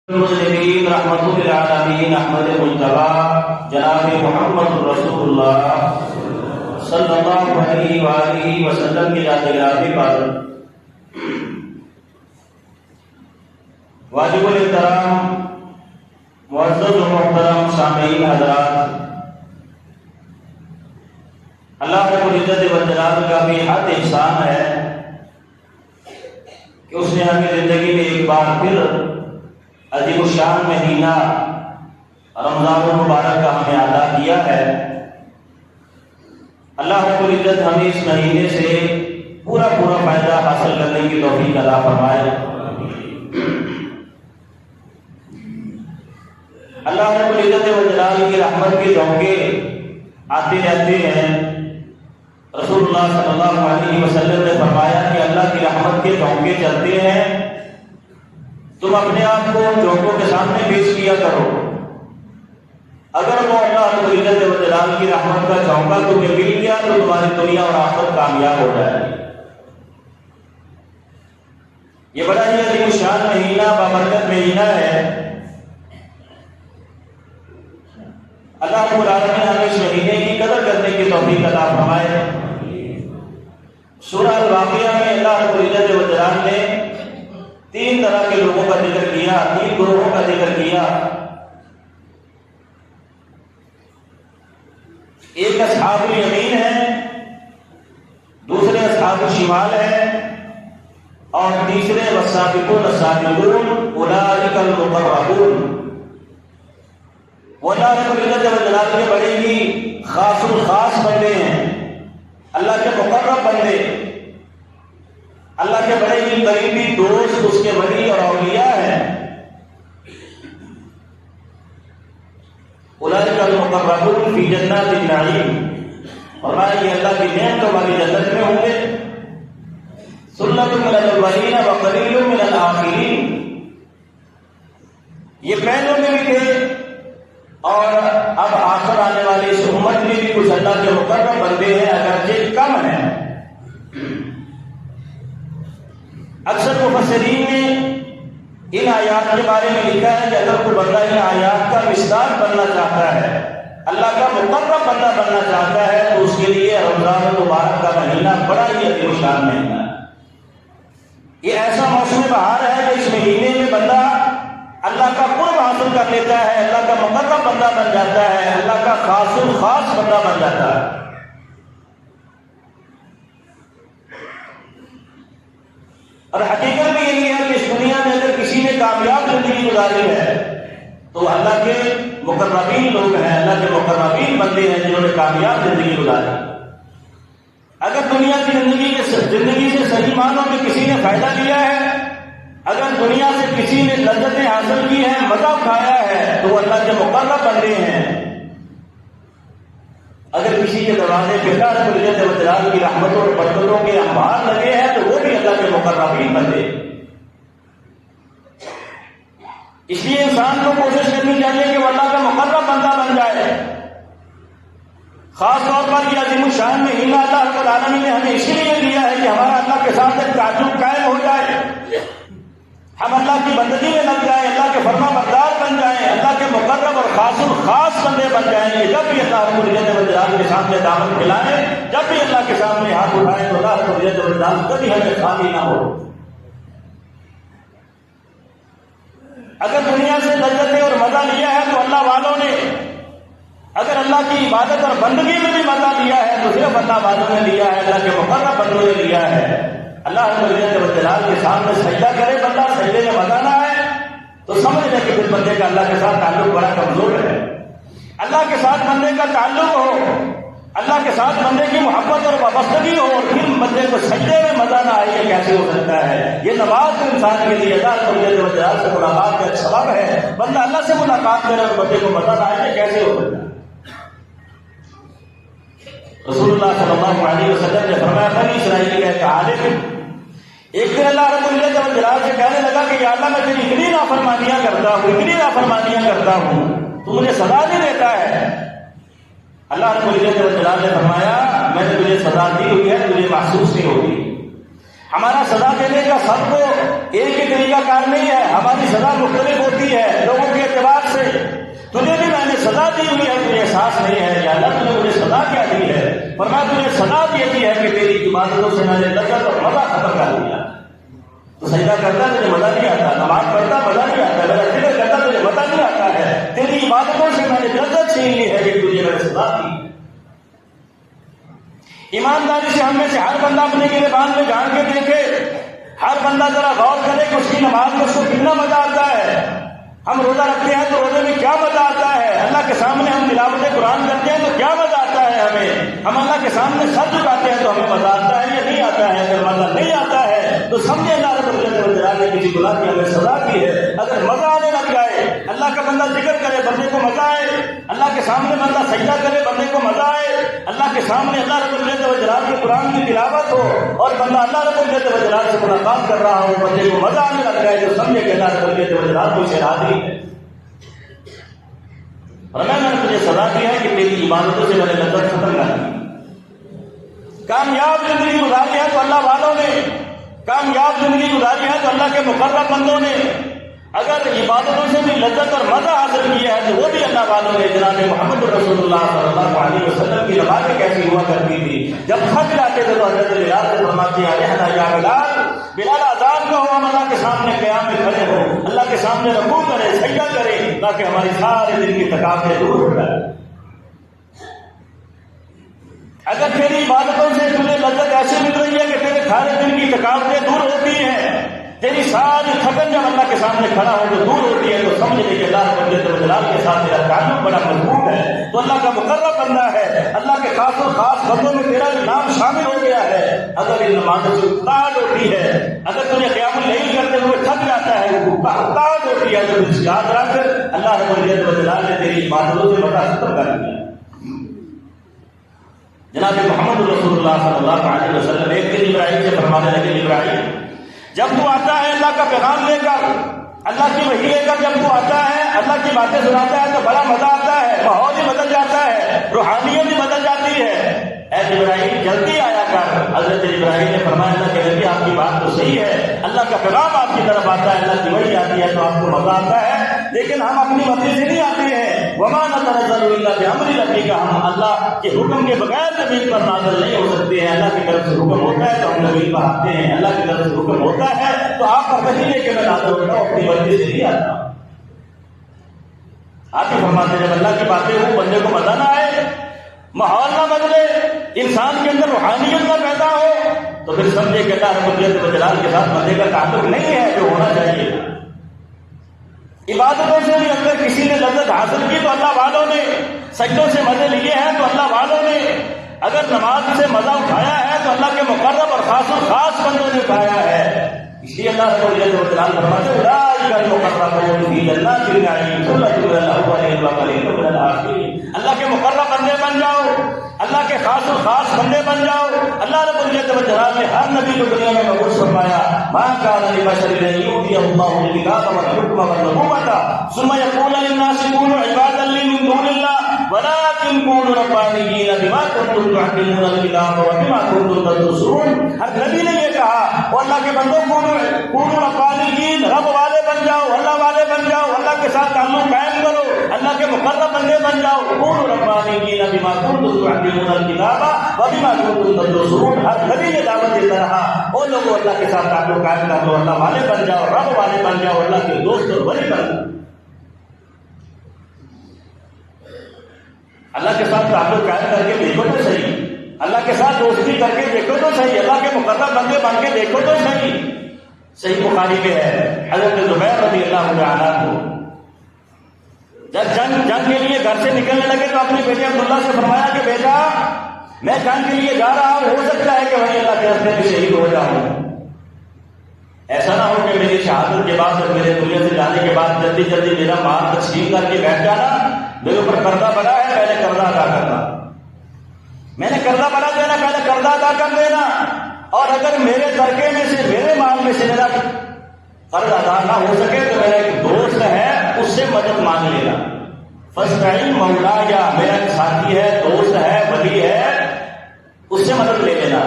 المسلمین رحمۃ للعالمین احمد مجتبی جناب محمد رسول اللہ صلی اللہ علیہ وآلہ وسلم کی ذات گرامی پر واجب الاحترام معزز و محترم سامعین حضرات، اللہ رب العزت والجلال کا بھی حد احسان ہے کہ اس نے ہمیں زندگی میں ایک بار پھر عظیم الشان مہینہ رمضان المبارک کا ہمیں عطا کیا ہے۔ اللہ رب العزت ہمیں اس مہینے سے پورا فائدہ حاصل کرنے کی توفیق عطا فرمائے۔ اللہ رب العزت والجلال کی رحمت کے جھونکے آتے رہتے ہیں۔ رسول اللہ صلی اللہ علیہ وسلم نے فرمایا کہ اللہ کی رحمت کے جھونکے چلتے ہیں، تم اپنے آپ کو جھونکوں کے سامنے پیش کیا کرو۔ اگر وہ اللہ رب العزت والجلال کی رحمت کا جھونکا تمہیں مل گیا تو تمہاری دنیا اور آخرت کامیاب ہو جائے گی۔ یہ بڑا ہی عظیم الشان مہینہ بابرکت مہینہ ہے۔ اللہ رب العالمین ہمیں اس مہینے کی قدر کرنے کی توفیق عطا فرمائے۔ سورہ الواقعہ میں اللہ رب العزت والجلال نے تین طرح کے لوگوں کا ذکر کیا، تین گروہوں کا ذکر کیا۔ ایک اصحاب الیمین ہے، دوسرے اصحاب الشمال ہے، اور تیسرے والسابقون السابقون اولئک المقربون۔ وہ اللہ رب العزت والجلال کے بڑے ہی خاص الخاص بندے ہیں، اللہ کے مقرب بندے، اللہ کے بڑے ہی قریبی دوست، اس کے ولی اور اولیاء ہیں۔ اولئک المقربون فی جنات النعیم، فرمایا یہ اللہ کی نعمتوں والی جنت میں ہوں گے۔ سلۃ من الاولین وقلیل من الآخرین، یہ پہلوں میں بھی تھے اور اب آخر آنے والی اس امت میں بھی کچھ اللہ کے مقرب بندے ہیں، اگرچہ کم ہیں۔ اکثر مفسرین نے ان آیات کے بارے میں لکھا ہے کہ اگر کوئی بندہ ان آیات کا مصداق بننا چاہتا ہے، اللہ کا مقرب بندہ بننا چاہتا ہے، تو اس کے لیے رمضان المبارک کا مہینہ بڑا ہی عظیم الشان مہینہ ہے۔ یہ ایسا موسم بہار ہے کہ اس مہینے میں بندہ اللہ کا قرب حاصل کر لیتا ہے، اللہ کا مقرب بندہ بن جاتا ہے، اللہ کا خاص الخاص بندہ بن جاتا ہے۔ اور حقیقت بھی یہی ہے کہ اس دنیا میں اگر کسی نے کامیاب زندگی گزاری ہے تو اللہ کے مقربین لوگ ہیں، اللہ کے مقربین بندے ہیں جنہوں نے کامیاب زندگی گزاری۔ اگر دنیا کی زندگی سے صحیح معنوں میں کسی نے فائدہ لیا ہے، اگر دنیا سے کسی نے لذتیں حاصل کی ہیں، مزہ اٹھایا ہے، تو وہ اللہ کے مقرب بندے ہیں۔ اگر کسی کے دروازے پہ اللہ رب العزت والجلال کی رحمتوں اور برکتوں کے انبار لگے ہیں تو وہ بھی اللہ کے مقربین بندے۔ اس لیے انسان کو کوشش کرنی چاہیے کہ وہ اللہ کا مقرب بندہ بن جائے۔ خاص طور پر یہ عظیم الشان مہینہ اللہ رب العالمین نے ہمیں اسی لیے دیا ہے کہ ہمارا اللہ کے ساتھ ایک تعلق قائم ہو جائے، ہم اللہ کی بندگی میں لگ جائیں، اللہ کے فرما بردار بن جائیں، اللہ کے مقرب اور خاص الخاص بندے بن جائیں گے۔ جب بھی اللہ رب العزت والجلال کے سامنے دعوت کھلائیں، جب بھی اللہ کے سامنے ہاتھ اٹھائیں، تو اللہ رب العزت والجلال کبھی ہمیں خالی نہ ہو۔ اگر دنیا سے لذتیں اور مزہ لیا ہے تو اللہ والوں نے، اگر اللہ کی عبادت اور بندگی میں بھی مزہ لیا ہے تو صرف اللہ والوں نے لیا ہے، اللہ کے مقرب بندوں نے لیا ہے۔ اللہ رب العزت والجلال کے سامنے سجدہ کرے بندہ، سجدے میں مزہ نہ آئے تو سمجھ لے کہ پھر بندے کا اللہ کے ساتھ تعلق بڑا کمزور ہے۔ اللہ کے ساتھ بندے کا تعلق ہو، اللہ کے ساتھ بندے کی محبت اور وابستگی ہو، اور پھر بندے کو سجدے میں مزہ نہ آئے، یہ کیسے ہو سکتا ہے؟ یہ نماز انسان کے لیے اللہ رب العزت والجلال سے ملاقات کا ایک سبب ہے۔ بندہ اللہ سے ملاقات کرے اور بندے کو مزہ نہ آئے، یہ کیسے ہو سکتا ہے؟ رسول اللہ صلی اللہ علیہ وسلم نے فرمایا، بنی اسرائیل کا ایک عالم ایک دن اللہ رب العزت والجلال سے کہنے لگا کہ یا اللہ میں تیری اتنی نافرمانیاں کرتا ہوں، تو مجھے سزا نہیں دیتا ہے۔ اللہ رب العزت والجلال نے فرمایا، میں نے تجھے سزا دی ہوئی ہے، تجھے محسوس نہیں ہوگی۔ ہمارا سزا دینے کا سب کو ایک ہی طریقہ کار نہیں ہے، ہماری سزا مختلف ہوتی ہے لوگوں کے اعتبار سے۔ تجھے بھی میں نے سزا دی ہوئی ہے، تجھے احساس نہیں ہے یا اللہ تجھے مجھے سزا کیا دی ہے؟ فرمایا تجھے سزا یہ دی ہے کہ تیری عبادتوں سے میں نے لذت اور مزہ ختم کر دیا۔ تو سجدہ کرتا تجھے مزہ نہیں آتا، نماز پڑھتا مزہ نہیں آتا، میرا ذکر کرتا تجھے مزہ نہیں آتا ہے، تیری عبادتوں سے میں نے لذت چھین لی ہے کہ تجھے میں نے سزا دی۔ ایمانداری سے ہم میں سے ہر بندہ اپنے گریبان میں جان کے دیکھے، ہر بندہ ذرا غور کرے کہ اس کی نماز میں اس کو کتنا مزہ آتا ہے۔ ہم روزہ رکھتے ہیں تو روزے میں کیا مزہ آتا ہے، اللہ کے سامنے ہم تلاوت قرآن کرتے ہیں تو کیا مزہ آتا ہے ہمیں، ہم اللہ کے سامنے سر جھکاتے ہیں تو ہمیں مزہ آتا ہے یا نہیں آتا ہے؟ اگر مزہ نہیں آتا ہے تو سمجھے اللہ رب العزت نے کسی گناہ کی ہمیں سزا دی ہے۔ اگر مزہ آنے لگ جائے، اللہ کا بندہ ذکر کرے بندے کو مزہ آئے، اللہ کے سامنے بندہ سجدہ کرے بندے کو مزہ آئے، اللہ کے سامنے اللہ رب العزت کے قرآن کی تلاوت ہو اور بندہ اللہ رب العزت سے ملاقات کر رہا ہو، بندے کو مزہ آنے لگ جائے تو سمجھے کہ اللہ رب العزت کو اسے راضی ہے۔ اور میں نے تجھے سزا دیا ہے کہ تیری عبادتوں سے میں نے لذت ختم کر دی۔ کامیاب زندگی گزاری ہے تو اللہ والوں نے، کامیاب زندگی گزاری ہے تو اللہ کے مقرب بندوں نے۔ اگر عبادتوں سے بھی لذت اور مزہ حاصل کیا ہے تو وہ بھی اللہ والوں نے۔ جناب محمد رسول اللہ صلی اللہ علیہ وسلم کی نمازیں کیسی ہوا کرتی تھی، جب تھک جاتے تھے تو حضرت بلال سے فرماتے ہیں یا بلال، بلال آزاد کا ہو، ہم اللہ کے سامنے قیام میں کھڑے ہو، اللہ کے سامنے رکوع کرے سجدہ کرے تاکہ ہماری سارے دن کی تھکاوٹیں دور ہو جائے۔ اگر تیری عبادتوں سے تجھے لذت ایسی مل رہی ہے کہ تیرے سارے دن کی تھکاوٹیں دور ہوتی ہیں، تیری ساری تھکن جب اللہ کے سامنے کھڑا ہو تو دور ہوتی ہے، تو سمجھ لے کہ اللہ رب الجلال کے ساتھ تیرا تعلق بڑا مضبوط ہے، تو اللہ کا مقرب بندہ ہے، اللہ کے خاص و خاص بندوں میں تیرا نام شامل ہو گیا ہے۔ اگر ان نمازوں سے اکتاہٹ ہوتی ہے، اگر تجھے قیام اللیل کرتے ہوئے تھک جاتا ہے، وہ اکتاہٹ ہوتی ہے، تو یاد رکھ اللہ رب الجلال نے تیری عبادتوں سے بڑا ختم کر دیا۔ جناب محمد رسول اللہ صلی اللہ علیہ وسلم ایک دن ابراہیم سے فرمانے لگے، ابراہیم جب تو آتا ہے اللہ کا پیغام لے کر، اللہ کی وحی لے کر، جب تو آتا ہے اللہ کی باتیں سناتا ہے تو بڑا مزہ آتا ہے، ماحول ہی بدل جاتا ہے، روحانیت بھی بدل جاتی ہے۔ اے ابراہیم جلدی آیا کر۔ حضرت ابراہیم نے فرمایا اللہ کہ نبی آپ کی بات تو صحیح ہے، اللہ کا پیغام آپ کی طرف آتا ہے، اللہ کی وحی آتی ہے تو آپ کو مزہ آتا ہے، لیکن ہم اپنی مرضی سے نہیں آتے ہیں۔ وما نتنزل الا بامر ربک، ہم اللہ کے حکم کے بغیر زمین پر نازل نہیں ہو سکتے ہیں۔ اللہ کی طرف سے حکم ہوتا ہے تو ہم زمین پر آتے ہیں، اللہ کی طرف سے حکم ہوتا ہے تو آپ پر وحی لے کے میں نازل ہوتا ہوں، اپنی مرضی سے نہیں آتا۔ آپ ہی فرماتے ہیں جب اللہ کی باتیں ہوں بندے کو مزہ نہ آئے، ماحول نہ بدلے، انسان کے اندر روحانیت نہ پیدا ہو، تو پھر سمجھے کہ اللہ رب العزت و جلال کے ساتھ بندے کا تعلق نہیں ہے جو ہونا چاہیے۔ عبادتوں سے بھی اگر کسی نے لذت حاصل کی تو اللہ والوں نے، سجدوں سے مزے لیے ہیں تو اللہ والوں نے، اگر نماز سے مزہ اٹھایا ہے تو اللہ کے مقرب اور خاص و خاص بندوں نے اٹھایا ہے۔ اس لیے اللہ رب العزت و جلال فرماتے ہیں اولئک المقربون فی جنات النعیم ثلۃ من الاولین وقلیل من الآخرین۔ اللہ کے مقرب بندے بن جاؤ، اللہ کے خاص و خاص بندے بن جاؤ۔ اللہ رب العزت و جلال نے ہر نبی کو دنیا میں مبعوث فرمایا، ما کان لبشر ان یؤتیہ اللہ الکتاب والحکم والنبوۃ ثم یقول للناس کونوا عبادا لی من دون اللہ ولکن کونوا ربانیین بما کنتم تعلمون الکتاب وبما کنتم تدرسون۔ ہر نبی نے یہ کہا اور اللہ کے بندوں کونوا ربانیین، رب والے بن جاؤ، اللہ والے بن جاؤ، اللہ کے ساتھ تعلق قائم کرو، اللہ کے مقرب بندے بن جاؤ۔ کونوا ربانیین بما کنتم تعلمون الکتاب وبما کنتم تدرسون۔ ہر نبی نے دعوت دیتا رہا اور لوگوں اللہ کے ساتھ تعلق قائم کر لو، اللہ والے بن جاؤ، رب والے بن جاؤ، اللہ کے دوست اور ولی بن جاؤ۔ اللہ کے ساتھ تعلق قائم کر کے دیکھو تو صحیح، اللہ کے ساتھ دوستی کر کے دیکھو تو صحیح، اللہ کے مقرب بندے بن کے دیکھو تو صحیح۔ صحیح بخاری میں ہے حضرت زبیر رضی اللہ عنہ کو جب جنگ کے لیے گھر سے نکلنے لگے تو اپنے بیٹے عبداللہ سے فرمایا کہ بیٹا میں جنگ کے لیے جا رہا ہوں، ہو سکتا ہے کہ وہیں اللہ کے راستے میں شہید ہو جاؤں، ایسا نہ ہو کہ میری شہادت کے بعد اور میرے دنیا سے جانے کے بعد جلدی جلدی میرا مال تقسیم کر کے بیٹھ جانا، میرے اوپر قرضہ بڑا ہے پہلے قرضہ ادا کرنا، میں نے قرضہ بڑا دینا پہلے قرضہ ادا کر دینا، اور اگر میرے ترکے میں سے میرے مال میں سے میرا قرض ادا نہ ہو سکے تو میرا ایک دوست ہے اس سے مدد مانگ لینا، فاستعین مولا، یا میرا ایک ساتھی ہے، دوست ہے، ولی ہے، اس سے مدد لے لینا۔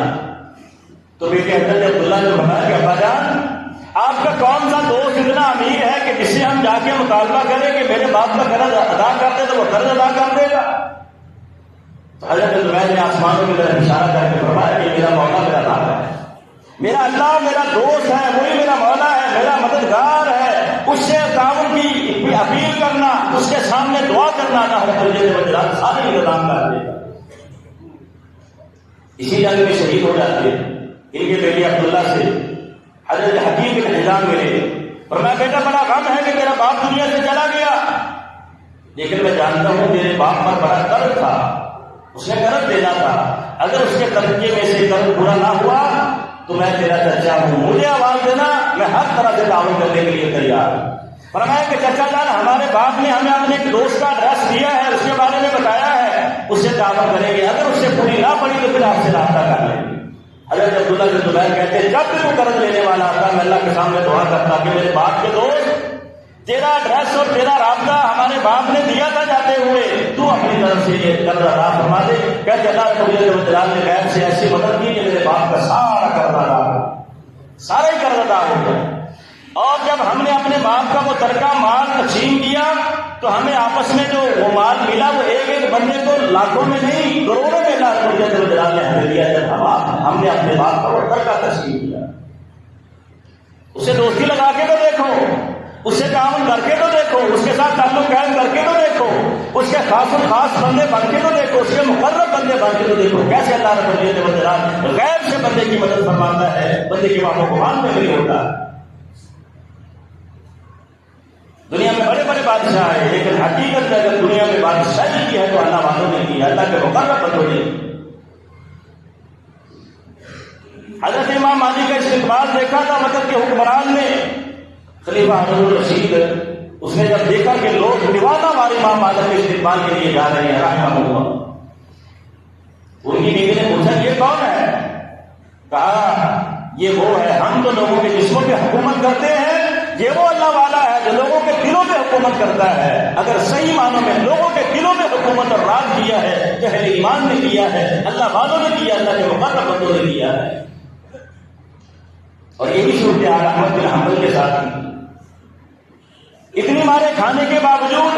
تو بیٹے حضرت عبداللہ نے فرمایا کہ ابا جان آپ کا کون سا دوست اتنا امیر ہے کہ جس سے ہم جا کے مطالبہ کریں کہ میرے باپ کا قرض ادا کر دے تو وہ قرض ادا کر دے گا؟ تو حضرت زبیر نے آسمانوں کی طرف اشارہ کر کے فرمایا کہ میرا مولا میرا رب ہے، میرا اللہ میرا دوست ہے، وہی میرا مولا ہے، میرا مددگار ہے، اس سے تعاون کی اپیل کرنا، اس کے سامنے دعا کرنا نہ ہو تو سارے انتظام کر دے گا۔ اسی جنگ میں شہید ہو جاتے ہیں ان کے بیٹے عبداللہ سے حضرت حکیم بن حزام ملے، فرمایا بیٹا بڑا غم ہے کہ میرا باپ دنیا سے چلا گیا، لیکن میں جانتا ہوں میرے باپ پر بڑا قرض تھا، اس نے قرض دینا تھا، اگر اس کے قرضے میں سے قرض پورا نہ ہوا تو میں تیرا چچا ہوں، مجھے آواز دینا، میں ہر طرح سے تعاون کرنے کے لیے تیار ہوں۔ فرمایا کہ چچا جان ہمارے باپ نے ہمیں اپنے ایک دوست کا ایڈریس دیا ہے، اس کے بارے میں بتایا ہے، اس سے تعاون کریں گے، اگر اس سے پوری نہ پڑی تو پھر آپ سے رابطہ کر لیں گے۔ حضرت عبداللہ بن زبیر کہتے ہیں جب بھی وہ قرض لینے والا آتا میں اللہ کے سامنے دعا کرتا کہ میرے باپ کے دوست تیرا ایڈریس اور تیرا رابطہ ہمارے باپ نے دیا تھا جاتے ہوئے، تو اپنی طرف سے یہ قرض ادا فرما دے۔ کہتے اللہ رب الجلال نے غیب سے ایسی مدد کی کہ میرے باپ کا سارا قرض ادا ہو، سارا ہی قرض ادا ہو گیا۔ اور جب ہم نے اپنے باپ کا وہ ترکہ مال تقسیم کیا تو ہمیں آپس میں جو وہ مال ملا وہ ایک ایک بندے کو لاکھوں میں نہیں کروڑوں میں اللہ رب الجلال نے ہمیں دیا۔ جب ہم نے اپنے باپ کا وہ ترکہ تقسیم کیا، اسے دوستی لگا کے تو دیکھو، اس سے تعاون کر کے تو دیکھو، اس کے ساتھ تعلق قائم کر کے تو دیکھو، اس کے خاص الخاص بندے بن کے تو دیکھو، اس کے مقرب بندے بن کے تو دیکھو، کیسے اللہ رب الجلال غیب سے بندے کی مدد فرماتا ہے، بندے کے وہاں گمان میں نہیں ہوتا۔ دنیا میں بڑے بڑے بادشاہ ہیں لیکن حقیقت میں اگر دنیا میں بادشاہی کی ہے تو اللہ والوں نے کی ہے، اللہ کے مقرب بندوں نے۔ حضرت امام مہدی کا استقبال دیکھا تھا مکہ کے حکمران نے، خلیفہ ہارون الرشید، اس نے جب دیکھا کہ لوگ دیوانہ والے امام مہدی کے استقبال کے لیے جا رہے ہیں رحمہ اللہ، ان کی بیوی نے پوچھا یہ کون ہے؟ کہا یہ وہ ہے، ہم تو لوگوں کے جسموں پہ حکومت کرتے ہیں، یہ وہ اللہ والا ہے جو لوگوں کے دلوں پہ حکومت کرتا ہے۔ اگر صحیح معنوں میں لوگوں کے دلوں پہ حکومت اور راج کیا ہے تو اہل ایمان نے کیا ہے، اللہ والوں نے کیا، اللہ کے مقرب بندوں نے کیا ہے۔ اور یہی صورتحال احمد بن حنبل کے ساتھ تھی۔ اتنی مارے کھانے کے باوجود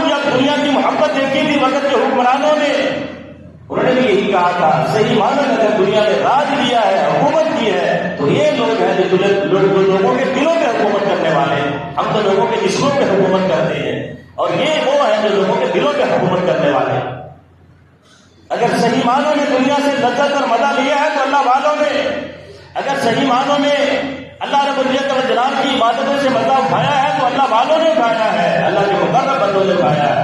جب دنیا کی محبت دیکھی تھی وقت کے حکمرانوں نے، انہوں نے بھی یہی کہا تھا صحیح معنوں میں اگر دنیا میں راج کیا ہے، حکومت کی ہے، تو یہ لوگ ہیں جو لوگوں کے دلوں پہ حکومت کرنے والے، ہم تو لوگوں کے جسموں پہ حکومت کرتے ہیں، اور یہ وہ ہیں جو لوگوں کے دلوں پہ حکومت کرنے والے ہیں۔ اگر صحیح معنوں میں دنیا سے لذت اور مزہ لیا ہے تو اللہ والوں نے، اگر صحیح معنوں میں اللہ رب العزت والجلال کی عبادتوں سے مزہ اٹھایا ہے تو اللہ والوں نے اٹھایا ہے، اللہ کے مقرب بندوں نے اٹھایا ہے۔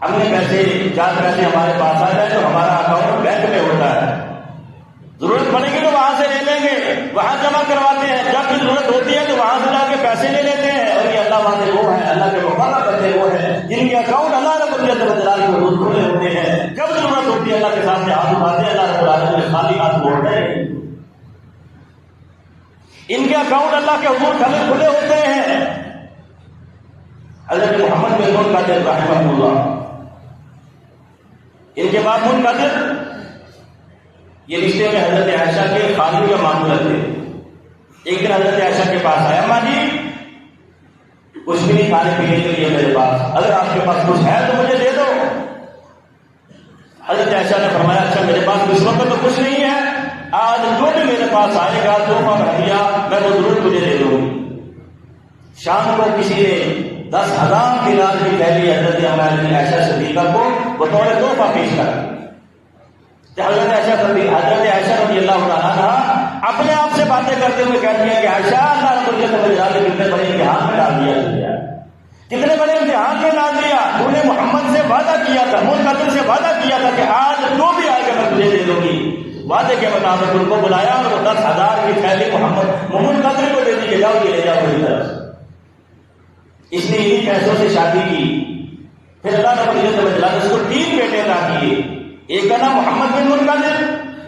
ہم نے پیسے چار پیسے ہمارے پاس آ جائے تو ہمارا اکاؤنٹ بینک میں ہوتا ہے، ضرورت پڑے گی تو وہاں سے لے لیں گے، وہاں جمع کرواتے ہیں، جب بھی ضرورت ہوتی ہے تو وہاں سے جا کے پیسے لے لیتے ہیں۔ اور یہ اللہ والے وہ ہیں، اللہ کے مقرب بندے وہ ہیں جن کے اکاؤنٹ اللہ رب العزت والجلال کے حضور کھلے ہوتے ہیں، جب ضرورت ہوتی ہے اللہ کے سامنے ہاتھ اٹھاتے ہیں، اللہ رب العالمین خالی ہاتھ موڑتے ہیں۔ ان کے اکاؤنٹ اللہ کے حضور کھلے ہوتے ہیں۔ حضرت محمد بن منکدر رحمہ اللہ، ان کے بعد منکدر یہ رشتے میں حضرت عائشہ کے خالی کا معمول تھے۔ ایک دن حضرت عائشہ کے پاس آیا، اماں جی کچھ بھی نہیں کھانے پینے کے لیے میرے پاس، اگر آپ کے پاس کچھ ہے تو مجھے دے دو۔ حضرت عائشہ نے فرمایا اچھا میرے پاس اس وقت تو کچھ نہیں ہے، آج جو بھی میرے پاس آئے گا تحفہ ہدیہ میں وہ ضرور تجھے دے دوں گی۔ شام کو کسی نے 10,000 دینار کی پہلی حضرت عائشہ صدیقہ کو بطور تحفہ پیش کر حضرت عائشہ رضی اللہ تعالیٰ عنہا اپنے آپ سے باتیں کرتے ہوئے کہتی ہیں کہ عائشہ اللہ رب العزت والجلال نے کتنے بڑے امتحان میں ڈال دیا، کتنے بڑے امتحان میں ڈال دیا۔ تو نے محمد سے وعدہ کیا تھا، منکدر سے وعدہ کیا تھا کہ آج جو بھی آئے گا میں تجھے دے دوں گی۔ وعدے کے مطابق ان کو بلایا اور وہ 10,000 کی تھیلی منکدر کو دے دی کہ جاؤ یہ لے جاؤ میری طرف سے۔ اس نے انہیں پیسوں سے شادی کی۔ پھر اللہ رب العزت والجلال نے اس کو 3 بیٹے عطا کیے، ایک کا نام محمد بن منکدر،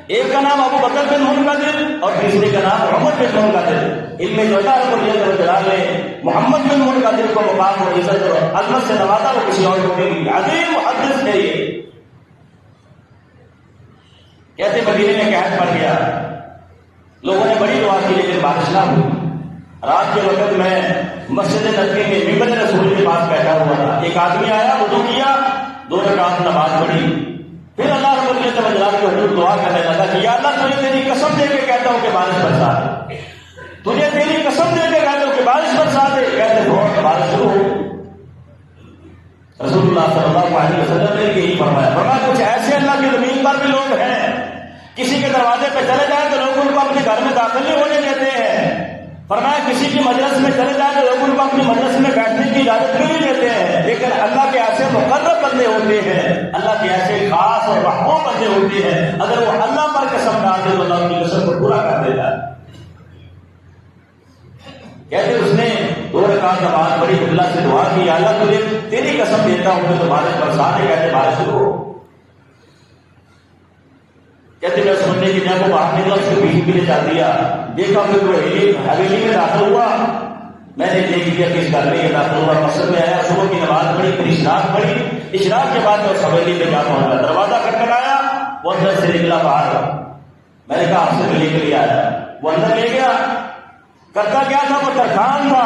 ایک کا نام ابو بکر بن منکدر اور تیسرے کا نام محمد بن منکدر۔ ان میں جو اللہ رب العزت والجلال نے محمد بن منکدر کو مقام اور عزت اور عظمت سے نوازا، وہ کسی اور کو نہیں. عظیم محدث تھے یہ. کہتے مدینے میں قحط پڑ گیا، لوگوں نے بڑی دعا کی لیکن بارش نہ ہوئی. رات کے وقت میں مسجد نبوی میں ممبر رسول کے پاس بیٹھا ہوا تھا. ایک آدمی آیا، وضو کیا، 2 رکعت نماز پڑھی، پھر اللہ رب العزت و جلالہ کے حضور دعا کرنے لگا کہ یا اللہ تجھے تیری قسم دے کے کہتا ہوں کہ بارش برسا دے، تجھے تیری قسم دے کے کہتا ہوں کہ بارش برسا دے. کہتے فوراً بارش شروع ہو. رسول اللہ صلی اللہ علیہ وسلم نے یہی فرمایا کچھ ایسے اللہ کی زمین پر بھی لوگ ہیں، کسی کے دروازے پہ چلے جائیں تو لوگ ان کو اپنے گھر میں داخل نہیں ہونے دیتے ہیں. فرمایا کسی کی مجلس میں چلے جائیں تو لوگ ان کو اپنی مجلس میں بیٹھنے کی اجازت بھی نہیں دیتے ہیں. لیکن اللہ کے ایسے مقرب بندے ہوتے ہیں، اللہ کے ایسے خاص اور محبوب بندے ہوتے ہیں، اگر وہ اللہ پر قسم ڈال دے تو اللہ کی قسم کو پورا کر دیتا ہے. کہتے اس نے 2 رکعت نماز پڑھی، اللہ سے دعا کی اللہ تجھے تیری قسم دیتا ہوں کہ تو بارش برسا دے. کہتے بارش شروع ہو. کہتے میں سننے کی جب وہ باہر نکلا اس کو بیچ بھی جا دیا، دیکھا پھر وہ حویلی میں داخل ہوا. میں نے دیکھ لیا کہ اس گھر میں یہ داخل ہوا، مسجد میں آیا، صبح کی نماز پڑھی، پھر اشراق پڑھی. اشراق کے بعد میں اس حویلی میں جا پہنچا، دروازہ کھٹکھٹایا، وہ اندر سے نکلا باہر. میں نے کہا آپ سے ملنے کے لیے آیا. وہ اندر لے گیا. کرتا کیا تھا؟ وہ ترخان تھا،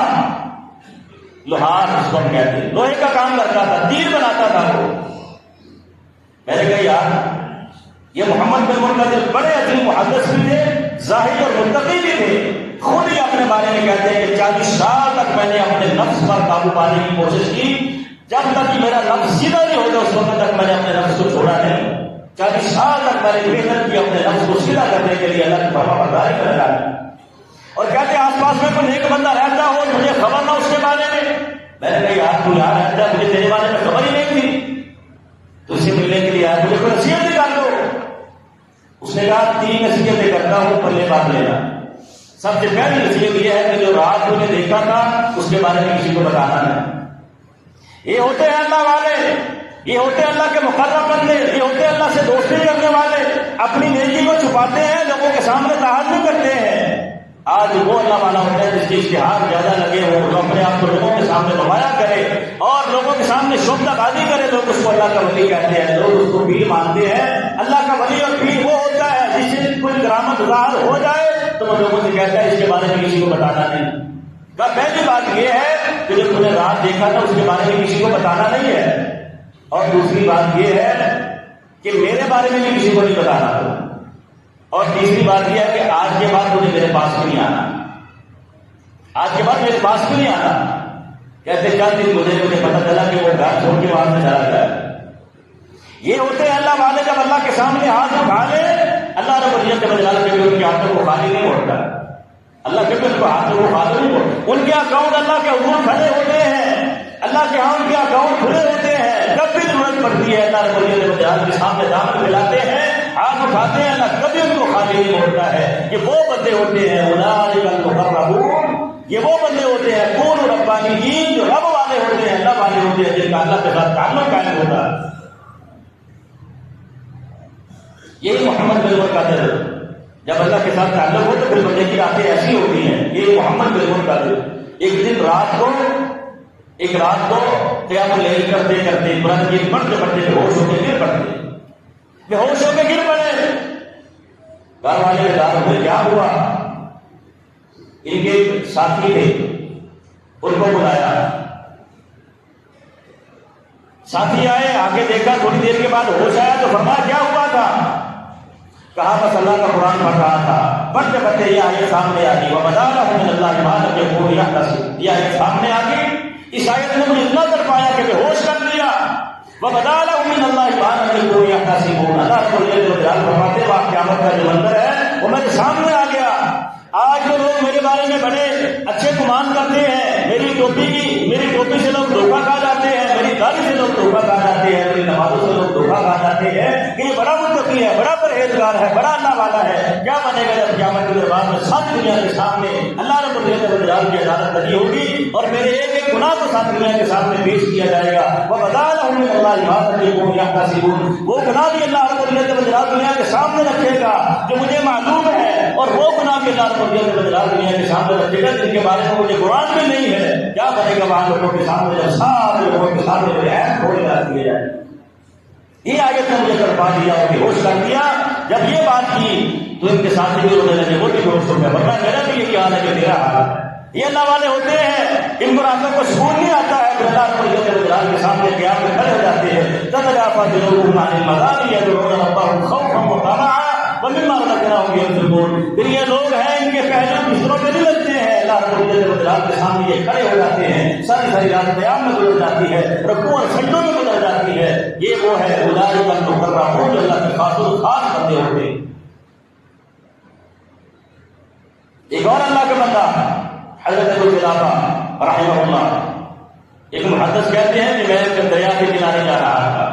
لوہار اس کو ہم کہتے ہیں، لوہے کا کام کرتا تھا، تیر بناتا تھا وہ. میں نے کہا یار یہ محمد بن منکدر بڑے عظیم محدث بھی تھے، زاہد اور متقی بھی تھے. خود ہی اپنے بارے میں کہتے ہیں کہ 40 سال تک میں نے اپنے نفس پر قابو پانے کی کوشش کی، جب تک کہ میرا نفس سیدھا نہیں ہوتا اس وقت تک میں نے اپنے نفس کو چھوڑا نہیں. 40 سال تک میں نے محنت کی اپنے نفس کو سیدھا کرنے کے لیے، اللہ کی فرمانبرداری کرنے لگا. اور کہتے آس پاس میں کوئی نیک بندہ رہتا ہو مجھے خبر نہ اس کے بارے میں. میں نے کہا یار تو یہاں رہتا ہے، مجھے تیرے بارے میں خبر ہی نہیں تھی، تو اس سے ملنے کے لیے آیا، مجھے کوئی نصیحت بھی کر دو. اس نے کہا 3 نصیحتیں کرتا ہوں، پلے بات لینا. سب سے پہلی نصیحت یہ ہے کہ جو رات کو نے دیکھا تھا اس کے بارے میں کسی کو بتانا نہیں. یہ ہوتے ہیں اللہ والے، یہ ہوتے ہیں اللہ کے مقرب بندے، یہ ہوتے ہیں اللہ سے دوستی کرنے والے. اپنی نیکی کو چھپاتے ہیں، لوگوں کے سامنے ظاہر نہیں کرتے ہیں. آج وہ اللہ والا ہوتا ہے جس کے اشتہار زیادہ لگے ہو، جو اپنے آپ کو لوگوں کے سامنے نمایاں کرے اور لوگوں کے سامنے شوبدہ بازی کرے. لوگ اس کو اللہ کا ولی کہتے ہیں، لوگ اس کو پیر مانتے ہیں. اللہ کا ولی اور پیر وہ ہوتا ہے جس سے کوئی کرامت ظاہر ہو جائے تو وہ لوگوں سے کہتا ہے اس کے بارے میں کسی کو بتانا نہیں. پہلی بات یہ ہے کہ جو تم نے رات دیکھا تھا اس کے بارے میں کسی کو بتانا نہیں ہے. اور دوسری بات یہ ہے کہ میرے بارے میں بھی کسی کو نہیں بتانا. اور تیسری بات یہ ہے کہ آج کے بعد مجھے میرے پاس بھی نہیں آنا، آج کے بعد میرے پاس بھی نہیں آنا. کہتے کیا دن مجھے پتا چلا کہ وہ گھر چھوڑ کے وہاں سے چلا گیا. یہ ہوتے ہیں اللہ والے، جب اللہ کے سامنے ہاتھ اٹھا لے اللہ رب العزت و جلالہ کے ان کے ہاتھوں کو خالی نہیں ہوتا. اللہ کے ان کو ہاتھوں کو خالی نہیں ہوتا. ان کے اکاؤنٹ اللہ کے حضور کھڑے ہوتے ہیں، اللہ کے ہاں ان کے اکاؤنٹ کھلے ہوتے ہیں. جب بھی ضرورت پڑتی ہے اللہ رب العزت و جلالہ کے سامنے دامن پھیلاتے ہیں، ہاتھ اٹھاتے ہیں، اللہ کبھی ان کو خالی نہیں ہوتا ہے. یہ وہ بندے ہوتے ہیں اولئک المقربون، یہ وہ بندے ہوتے ہیں کون ربانیین، جو رب والے ہوتے ہیں، اللہ والے ہوتے ہیں، جن کا اللہ کے ساتھ تعلق قائم ہوتا ہے. یہی محمد بن منکدر، جب اللہ کے ساتھ تعلق ہو تو پھر بندے کی راتیں ایسی ہوتی ہیں. یہ محمد بن منکدر ایک رات کو قیام اللیل کرتے کرتے قرآن کی پڑھتے پڑھتے بے ہوش ہو کے گر پڑتے، بے ہوش ہو کے گر پڑے. گھر والے نے کہا پھر کیا ہوا؟ ان کے ساتھی تھے، ان کو بلایا. ساتھی آئے، آگے دیکھا، تھوڑی دیر کے بعد ہوش آیا تو فرمایا کیا ہوا تھا؟ کہا بس اللہ کا قرآن پڑھ رہا تھا. پڑھتے پڑھتے یہ آیت سامنے آ گئی، وَبَدَا لَهُم مِّنَ اللَّهِ مَا لَمْ يَكُونُوا يَحْتَسِبُونَ. یہ آیت سامنے آ گئی، اس آیت نے مجھے اتنا تڑپایا کہ بے ہوش کر دیا. وَبَدَا لَهُم مِّنَ اللَّهِ مَا لَمْ يَكُونُوا يَحْتَسِبُونَ. اللہ کو یہ جو بیان فرماتے ہیں آپ قیامت کا جو منظر ہے وہ میرے سامنے آ گیا. آج جو لوگ میرے بارے میں بڑے اچھے گمان کرتے ہیں، میری ٹوپی سے لوگ دھوکہ کھا جاتے ہیں، میری داڑھی سے لوگ دھوکہ کھا جاتے ہیں، میری نمازوں سے لوگ دھوکہ کھا جاتے ہیں کہ یہ بڑا متقی ہے، بڑا پرہیزگار ہے، بڑا اللہ والا ہے. کیا بنے گا جب قیامت کے دربار میں ساری دنیا کے سامنے اللہ رب العزت و جلالہ کی عدالت لگی ہوگی اور میرے ایک ایک گناہ کو ساری دنیا کے سامنے پیش کیا جائے گا. وَبَدَا لَهُم مِّنَ اللَّهِ مَا لَمْ يَكُونُوا يَحْتَسِبُونَ. وہ گناہ بھی اللہ رب العزت و جلالہ دنیا کے سامنے رکھے گا جو مجھے معلوم ہے، اور وہ گناہ بھی اللہ رب العزت و جلالہ دنیا کے سامنے رکھے گا جن کے بارے میں مجھے قرآن میں نہیں ہے. گا وہاں لوگوں کے سامنے، جب سارے لوگوں کے سامنے میرے عین کھول کر دیے جائے. یہ آگے تو مجھے کر پا دیا اور بے ہوش کر دیا. جب یہ بات کی تو ان کے ساتھ بھی رونے لگے، وہ بھی بے ہوش ہو گیا. ورنہ میرا بھی یہی حال ہے جو تیرا حال ہے. یہ اللہ والے ہوتے ہیں، ان کو راتوں کو سکون نہیں آتا ہے، اللہ کے سامنے قیام میں کھڑے ہو جاتے ہیں. تتجافى جنوبهم عن المضاجع يدعون ربهم خوفا وطمعا ومما رزقناهم ينفقون. پھر یہ لوگ ہیں ان کے پہلو بستروں پہ نہیں لگتے ہیں، اللہ رب العزت کے سامنے یہ کھڑے ہو جاتے ہیں. ساری ساری رات قیام میں گزر جاتی ہے، رکوع اور سجدوں میں گزر جاتی ہے. یہ وہ ہے اولئک المقربون جو اللہ کے خاص بندے ہوتے ہیں. ایک اور اللہ کا بندہ حضرت ابو خلافہ رحمہ اللہ، ایک محدث کہتے ہیں کہ میں ایک دریا کے کنارے جا رہا تھا،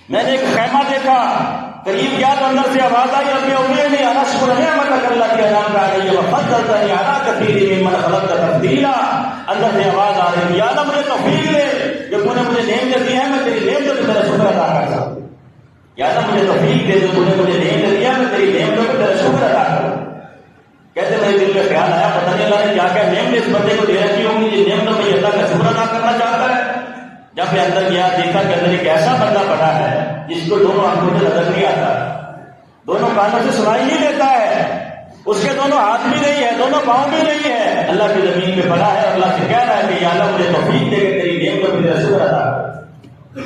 میں نے ایک خیمہ دیکھا، قریب گیا تو اندر سے آواز آئی رب اوزعنی ان اشکر نعمتک التی انعمت علی وفضلتنی علی کثیر ممن خلقت تفضیلا. اندر سے آواز آ رہی ہے یا اللہ مجھے توفیق دے کہ تو نے مجھے نعمت دی ہے، میں تیری نعمتوں پہ تیرا شکر ادا کرتا ہوں. یا اللہ مجھے توفیق دے کہ تو نے مجھے نعمت دی ہے، میں تیری نعمتوں پہ تیرا شکر ادا کروں. کہتے میرے دل میں خیال آیا پتہ نہیں اللہ نے کیا کیا نعمت اس بندے کو دے رکھی ہوں گی جن نعمتوں میں اللہ کا شکر ادا کرنا چاہتا ہے. جب میں اندر گیا دیکھا کہ اندر ایک ایسا بندہ پڑا ہے جس کو دونوں آنکھوں سے نظر نہیں آتا، دونوں کانوں سے سنائی نہیں دیتا ہے، اس کے دونوں ہاتھ بھی نہیں ہے، دونوں پاؤں بھی نہیں ہے، اللہ کی زمین پہ پڑا ہے. اللہ سے کہہ رہا ہے کہ یا اللہ مجھے توفیق دے کہ تیری نعمتوں پہ تیرا شکر ادا کر.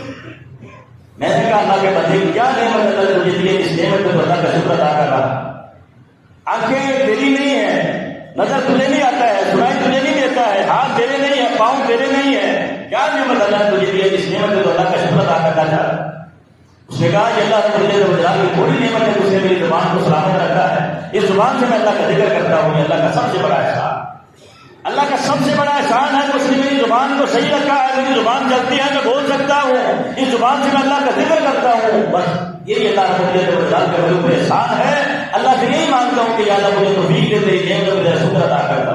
میں نے کہا اللہ کے بندے کیا نعمت اللہ نے مجھے دی، اس نعمت پہ اللہ کا شکر ادا کر رہا. آنکھیں تیری نہیں ہے، نظر تجھے نہیں آتا ہے، سنائی تجھے نہیں دیتا ہے، ہاتھ تیرے نہیں ہے، پاؤں تیرے نہیں ہے، کیا نعمت اللہ نے تجھے دی ہے جس نعمت کو اللہ کا شکر ادا کرنا چاہتا ہے. اس نے کہا کہ اللہ رب العزت کی تھوڑی نعمت ہے اس نے میری زبان کو سلامت رکھا ہے، اس زبان سے میں اللہ کا ذکر کرتا ہوں. اللہ کا سب سے بڑا احسان، اللہ کا سب سے بڑا احسان ہے کہ اس نے میری زبان کو صحیح رکھا ہے. میری زبان چلتی ہے، میں بول سکتا ہوں، اس زبان سے میں اللہ کا ذکر کرتا ہوں. بس یہی اللہ رب العزت کا میرے اوپر احسان ہے. اللہ سے یہی مانگتا ہوں کہ یا اللہ مجھے توفیق دے تیری نعمتوں پہ شکر ادا کرتا.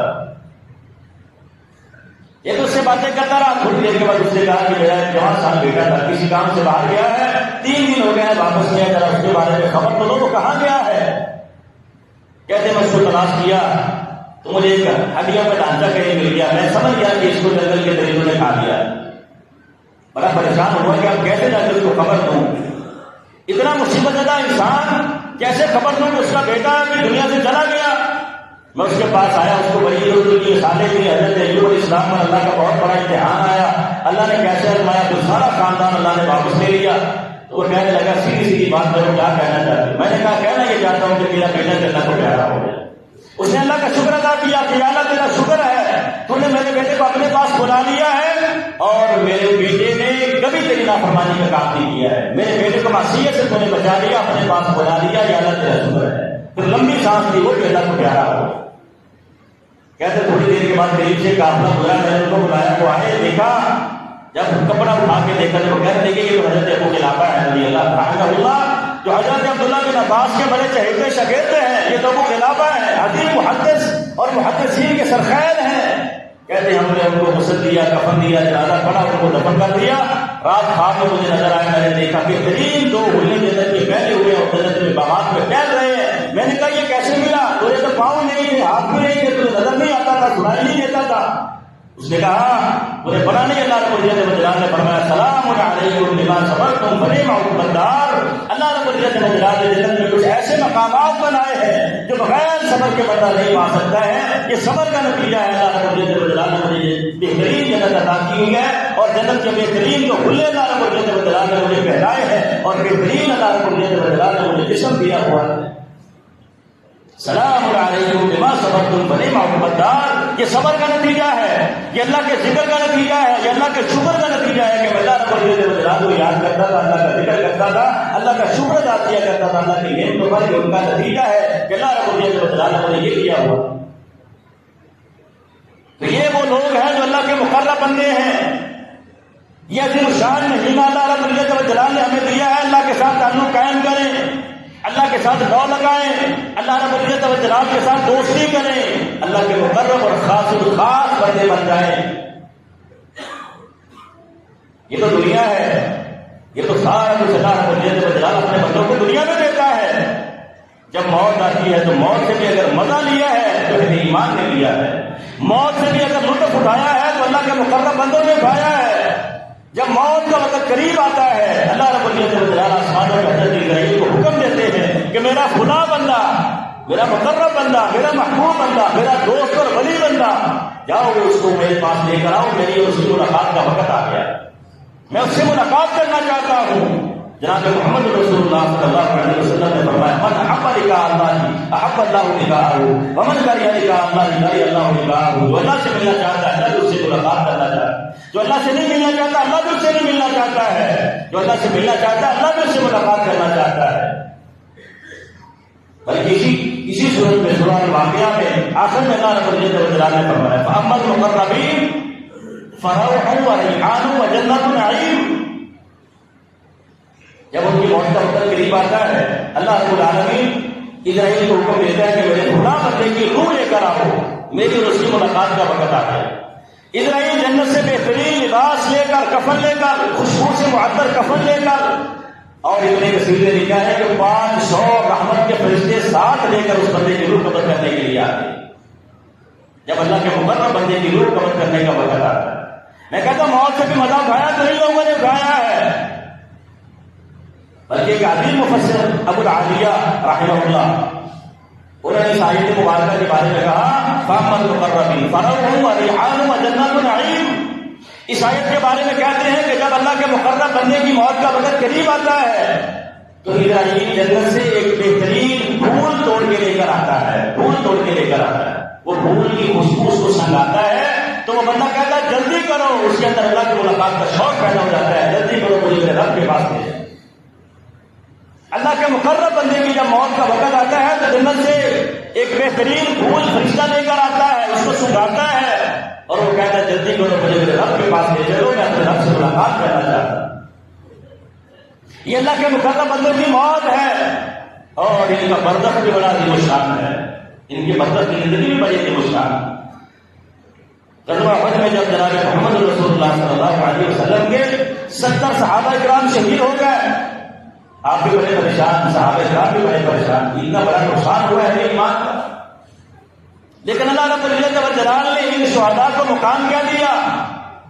یہ تو اس سے باتیں کرتا رہا. تھوڑی دیر کے بعد اس نے کہا کہ میرا ایک جوان صاحب بیٹا تھا، کسی کام سے باہر گیا ہے، 3 دن ہو گئے ہیں واپس نہیں آیا، ذرا اس کے بارے میں خبر تو لو وہ کہاں گیا ہے. کہتے میں اس کو تلاش کیا تو مجھے ایک ہڈیوں کا ڈھانچہ کہیں مل گیا. میں سمجھ گیا کہ اس کو جنگل کے درندوں نے کھا لیا. بڑا پریشان ہوا کہ اب کیسے جا کے اس کو خبر دوں. اتنا مصیبت زدہ انسان کیسے خبر دوں کہ اس کا بیٹا بھی دنیا سے چلا گیا. میں اس کے پاس آیا، اس کو بڑی اردو کی سالے کی حضرت ایوب علیہ السلام پر اللہ کا بہت بڑا امتحان آیا. اللہ نے کیسے آزمایا تو سارا خاندان اللہ نے واپس لے لیا. تو وہ کہنے لگا سیدھی سیدھی بات کرو، کیا کہنا چاہتے. میں نے کہا کہنا یہ چاہتا ہوں کہ میرا بیٹا جنت کو پیارا ہو جائے. اس نے اللہ کا شکر ادا کیا کہ اللہ تیرا شکر ہے تو نے میرے بیٹے کو اپنے پاس بلا لیا ہے اور میرے بیٹے نے کبھی تیری نافرمانی کا کام نہیں کیا ہے. میرے بیٹے کو معصیت سے تو نے بچا لیا، اپنے پاس بلا لیا، یا اللہ تیرا شکر ہے. پھر لمبی سانس لی وہ کہ اللہ کو پیارا ہو. کہتے تھوڑی دیر کے بعد قریب سے قافلہ گزرا، میں نے ان کو بلایا، وہ آئے، دیکھا، جب کپڑا اٹھا کے دیکھا تو وہ کہنے لگے یہ تو حضرت ابو خلافہ ہے رضی اللہ رحمہ اللہ، جو حضرت عبداللہ بن عباس کے بڑے چہیتے شاگرد ہیں. یہ تو ابو خلافہ ہے، حدیث محدث اور محدثین کے سرخیل ہیں. کہتے ہم نے ان کو غسل دیا، کفن دیا، جنازہ پڑھا، ان کو دفن کر دیا. رات خواب میں مجھے نظر آیا، میں نے دیکھا کہ بہترین 2 ہلے جنت کے پہلے ہوئے اور جنت میں باغات میں ٹہل رہے ہیں. میں نے کہا یہ کیسے ملا؟ تو یہ تو پاؤں نہیں تھے، ہاتھ بھی نہیں تھے، تجھے نظر نہیں آتا تھا، سنائی نہیں دیتا تھا. اس نے کہا مجھے پڑھا نہیں. اللہ رب العزت نے فرمایا سلام علیکم بما صبرتم فنعم عقبی الدار. اللہ رب العزت نے جنت میں کچھ ایسے مقامات بنائے ہیں جو بغیر صبر کے بندہ نہیں پا سکتا ہے. یہ صبر کا نتیجہ ہے. اللہ رب العزت نے مجھے بہترین جنت عطا کی ہوئی ہے اور جنت کے بہترین جو کھلے اللہ رب العزت نے مجھے پہنائے ہیں اور بہترین اللہ رب العزت نے مجھے جسم دیا ہوا ہے. سلام علیکم بما صبرتم فنعم عقبی الدار. یہ صبر کا نتیجہ ہے، یہ اللہ کے ذکر کا نتیجہ ہے، یہ اللہ کے شکر کا نتیجہ ہے کہ میں اللہ رب العزت کو یاد کرتا تھا، اللہ کا ذکر کرتا تھا، اللہ کا شکر ادا کیا کرتا تھا. اللہ کی نعمتوں پر ان کا نتیجہ ہے کہ اللہ رب العزت نے یہ کیا ہوا. تو یہ وہ لوگ ہیں جو اللہ کے مقرب بندے ہیں. یہ عظیم شان مہینہ اللہ رب العزت نے ہمیں دیا ہے. اللہ کے ساتھ تعلق قائم کریں، اللہ کے ساتھ دو لگائیں، اللہ رب العزت و جلال کے ساتھ دوستی کریں، اللہ کے مقرب اور خاص الخاص بندے بن جائیں. یہ تو دنیا ہے، یہ تو سارا کچھ اللہ رب العزت و جلال اپنے بندوں کو دنیا میں دیتا ہے. جب موت آتی ہے تو موت سے بھی اگر مزہ لیا ہے تو ایمان نے لیا ہے. موت سے بھی اگر لطف اٹھایا ہے تو اللہ کے مقرب بندوں نے اٹھایا ہے. جب موت کا وقت قریب آتا ہے اللہ رب العزت آسمانوں میں حضرت اسرائیل کو حکم دیتے ہیں کہ میرا فلاں بندہ، میرا مقرب بندہ، میرا محبوب بندہ، میرا دوست اور ولی بندہ، جاؤ اس کو میرے پاس لے کر آؤ، میری اس کی ملاقات کا وقت آ گیا، میں اس سے ملاقات کرنا چاہتا ہوں. جناب محمد رسول اللہ صلی اللہ علیہ وسلم نے فرمایا من احب لقاء اللہ احب اللہ لقاءہ ومن کرہ لقاء اللہ کرہ اللہ لقاءہ. جو اللہ سے ملنا چاہتا ہے اللہ اس سے ملاقات کرنا چاہتا ہے، جو اللہ سے نہیں ملنا چاہتا اللہ بھی اس سے نہیں ملنا چاہتا ہے، جو اللہ سے ملنا چاہتا ہے اللہ بھی اس سے ملاقات کرنا چاہتا ہے. بلکہ اسی صورت میں سورہ واقعہ میں آخر میں اللہ رب العزت نے فرمایا فاما المقربین فروح وريحان وجنۃ نعیم. جب ان کی موت کا وقت قریب آتا ہے اللہ رب العالمین اسرائیل کو حکم دیتا ہے کہ میرے خدا بندے کی روح لے کر آؤ، میری اور اس کی ملاقات کا وقت آ گیا. اسرائیل جنت سے بہترین لباس لے کر، کفن لے کر، خوشبو سے معطر کفن لے کر، اور اتنے کثیر نے لکھا ہے کہ 500 رحمت کے فرشتے ساتھ لے کر اس بندے کی روح قبض کرنے کے لیے آتے ہیں. جب اللہ کے مقرب بندے کی روح قبض کرنے کا وقت آتا ہے، میں کہتا ہوں موت سے بھی مزہ اٹھایا تو ان لوگوں نے اٹھایا ہے. بلکہ ایک عظیم مفسر ابو العالیہ رحمہ اللہ انہوں نے اس آیت مبارکہ کے بارے میں کہا فاما المقربین فروح وريحان وجنۃ نعیم. اس آیت کے بارے میں کہتے ہیں کہ جب اللہ کے مقرب بندے کی موت کا وقت قریب آتا ہے تو اسرائیل جنت سے ایک بہترین پھول توڑ کے لے کر آتا ہے، پھول توڑ کے لے کر آتا ہے. وہ پھول کی خوشبو اس کو سنگاتا ہے تو وہ بندہ کہتا ہے جلدی کرو، اس کے اندر اللہ کی ملاقات کا شوق پیدا ہو جاتا ہے، جلدی کرو مجھے میرے رب کے پاس لے جائے. اللہ کے مقرب بندے کی جب موت کا وقت آتا ہے تو جنت سے ایک بہترین پھول فرشتہ لے کر آتا ہے، اس کو سنگاتا ہے اور وہ کہتا ہے جلدی کرو مجھے میرے رب کے پاس لے چلو، میں اپنے رب سے ملاقات کرنا چاہتا ہوں. یہ اللہ کے مقرب بندوں کی موت ہے اور ان کا برزخ بھی بڑا عظیم الشان ہے، ان کی برزخ کی زندگی بھی بڑی عظیم الشان ہے. غزوہ احد میں جب جناب محمد رسول اللہ صلی اللہ علیہ وسلم کے 70 صحابہ کرام شہید ہو گئے، آپ بھی بڑے پریشان، صحابہ کرام بھی بڑے پریشان، اتنا بڑا نقصان ہوا ہے ایمان کا. لیکن اللہ رب العزت والجلال نے ان شہداء کو مقام کیا دیا،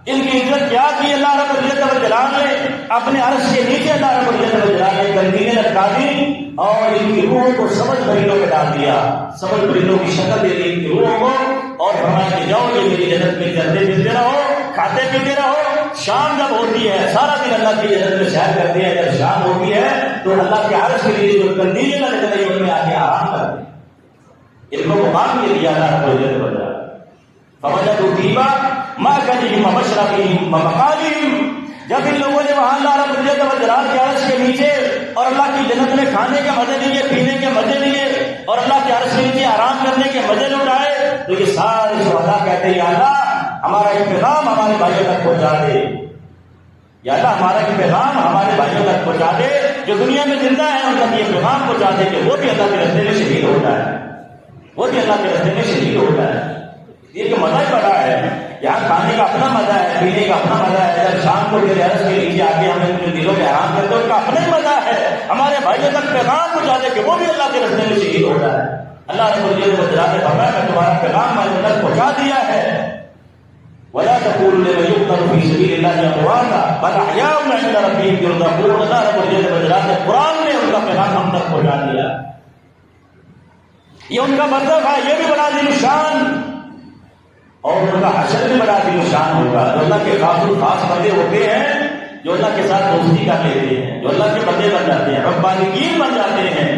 ان کی عزت کیا کی. اللہ رب العزت والجلال نے اپنے عرش کے نیچے اللہ رب العزت والجلال نے گندگیاں لٹکا دی اور ان کی روحوں کو سبز پرندوں میں ڈال دیا، سبز پرندوں کی شکل دے دی ان کی روحوں کو اور فرمایا کہ جاؤ یہ میری جنت میں چلتے پھرتے رہو، کھاتے پیتے رہو. شام جب ہوتی ہے سارا دن اللہ کی جنت میں سیر کرتے ہیں، جب شام ہوتی ہے تو اللہ کے عرش کے لیے جو کندیلیں لگ رہی ہیں ان میں آ کے آرام کرتے ہیں. ان کو مقام یہ دیا اللہ رب العزت والجلال. فوجدوا طیبا مأکلہم ومشربہم ومقامہم. جب ان لوگوں نے وہاں اللہ رب العزت والجلال کے عرش کے نیچے اور اللہ کی جنت میں کھانے کے مزے لیے، پینے کے مزے لیے اور اللہ کے عرش کے نیچے آرام کرنے کے مزے لٹائے تو یہ سارے شہداء کہتے ہیں یا اللہ ہمارا ایک پیغام ہمارے بھائیوں تک پہنچا دے، یا اللہ ہمارا ایک پیغام ہمارے بھائیوں تک پہنچا دے جو دنیا میں زندہ ہے، ان تک یہ پیغام پہنچا دے کہ وہ بھی اللہ کے راستے میں شہید ہوتا ہے، وہ بھی اللہ کے راستے میں شہید ہوتا ہے. یہ تو مزہ ہی بڑا ہے، یہاں کھانے کا اپنا مزہ ہے، پینے کا اپنا مزہ ہے. جب شام کو میرے عرش کے نیچے آ کے ہم اپنے دلوں میں آرام کرتے ہیں ان کا اپنا ہی مزہ ہے. ہمارے بھائیوں تک پیغام پہنچا دے کہ وہ بھی اللہ کے راستے میں شہید ہوتا ہے. اللہ رب العزت والجلال نے فرمایا میں تمہارا پیغام بھائیوں تک پہنچا دیا ہے. ولا تقولوا لمن يقتل في سبيل الله امواتا بل احياء عند ربهم يرزقون. اللہ رب العزت والجلال نے قرآن میں ان کا پیغام ہم تک پہنچا دیا. یہ ان کا برزخ ہے، یہ بھی بڑا عظیم شان اور ان کا حشر بھی بڑا عظیم شان ہوگا. جو اللہ کے خاص بندے ہوتے ہیں، جو اللہ کے ساتھ دوستی کر لیتے ہیں، جو اللہ کے بندے بن جاتے ہیں، ربانیین بن جاتے ہیں،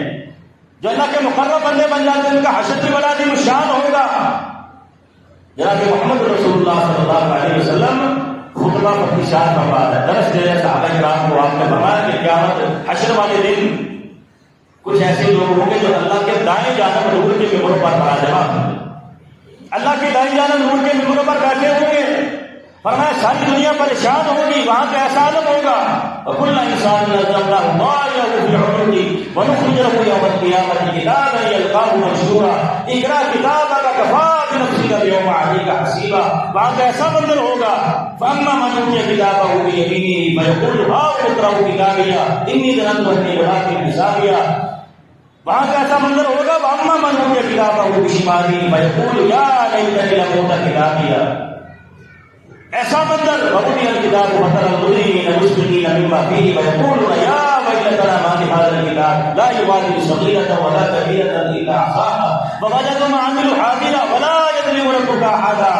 جو اللہ کے مقرب بندے بن جاتے ہیں، ان کا حشر بھی بڑا عظیم شان ہوگا. جناب محمد رسول اللہ صلی اللہ علیہ وسلم خطبہ پر ارشاد فرما ہے، درس دے رہے صحابہ کرام کو آپ نے فرمایا کہ قیامت حشر والے دن کچھ ایسے لوگ ہوں گے جو اللہ کے دائیں جانب نور کے ممبروں پر براجمان ہوں گے، اللہ کے دائیں جانب نور کے ممبروں پر بیٹھے ہوں گے. فرمایا ساری دنیا پریشان ہوگی، وہاں پہ ایسا عالم ہوگا وَكُلَّ إِنسَانٍ أَلْزَمْنَاهُ طَائِرَهُ فِي عُنُقِهِ وَنُخْرِجُ لَهُ يَوْمَ الْقِيَامَةِ كِتَابًا يَلْقَاهُ مَنشُورًا اقْرَأْ كِتَابَكَ كَفَىٰ بِنَفْسِكَ الْيَوْمَ عَلَيْكَ حَسِيبًا. وہاں پہ ایسا منظر ہوگا فَأَمَّا مَنْ أُوتِيَ كِتَابَهُ بِيَمِينِهِ فَيَقُولُ هَاؤُمُ اقْرَءُوا كِتَابِيَهْ إِنِّي ظَنَنتُ أَنِّي مُلَاقٍ حِسَابِيَهْ. وہاں کا ایسا منظر ہوگا وَأَمَّا مَنْ أُوتِيَ كِتَابَهُ بِشِمَالِهِ فَيَقُولُ يَا لَيْتَنِي لَمْ أُوتَ كِتَابِيَهْ. ایسا منظر وَوُضِعَ الْكِتَابُ وَتَرَى الْمُجْرِمِينَ مُشْفِقِينَ مِمَّا فِيهِ وَيَقُولُونَ يَا وَيْلَتَنَا مَا لِهَٰذَا الْكِتَابِ لَا يُغَادِرُ صَغِيرَةً وَلَا كَبِيرَةً إِلَّا أَحْصَاهَا وَوَجَدُوا مَا عَمِلُوا حَاضِرًا وَلَا يَظْلِمُ رَبُّكَ أَحَدًا.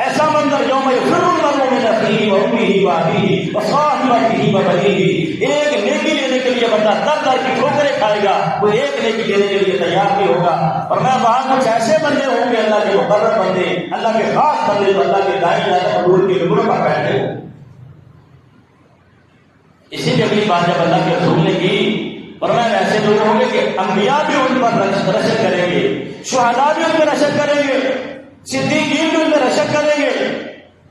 ایسا منظر یوم یفر المرء من اخیہ وامہ وابیہ وصاحبتہ وبنیہ. ایک نیکی لینے کے لیے بندہ در در کی ٹھوکریں کھائے گا، کوئی ایک نیکی لینے کے لیے تیار نہیں ہوگا. اور میں وہاں کچھ ایسے بندے ہوں گے اللہ کے مقرب بندے، اللہ کے خاص بندے، جو اللہ کے دائیں جاتے حضور کے نمبروں پر بیٹھے ہوں. اسی لیے اگلی بات جب اللہ کے رسول نے کی، فرمایا ایسے لوگ ہوں گے کہ انبیاء بھی ان پر رشک کریں گے، شہداء بھی ان پر رشک کریں گے، صدیقین بھی ان پر رشک کریں گے.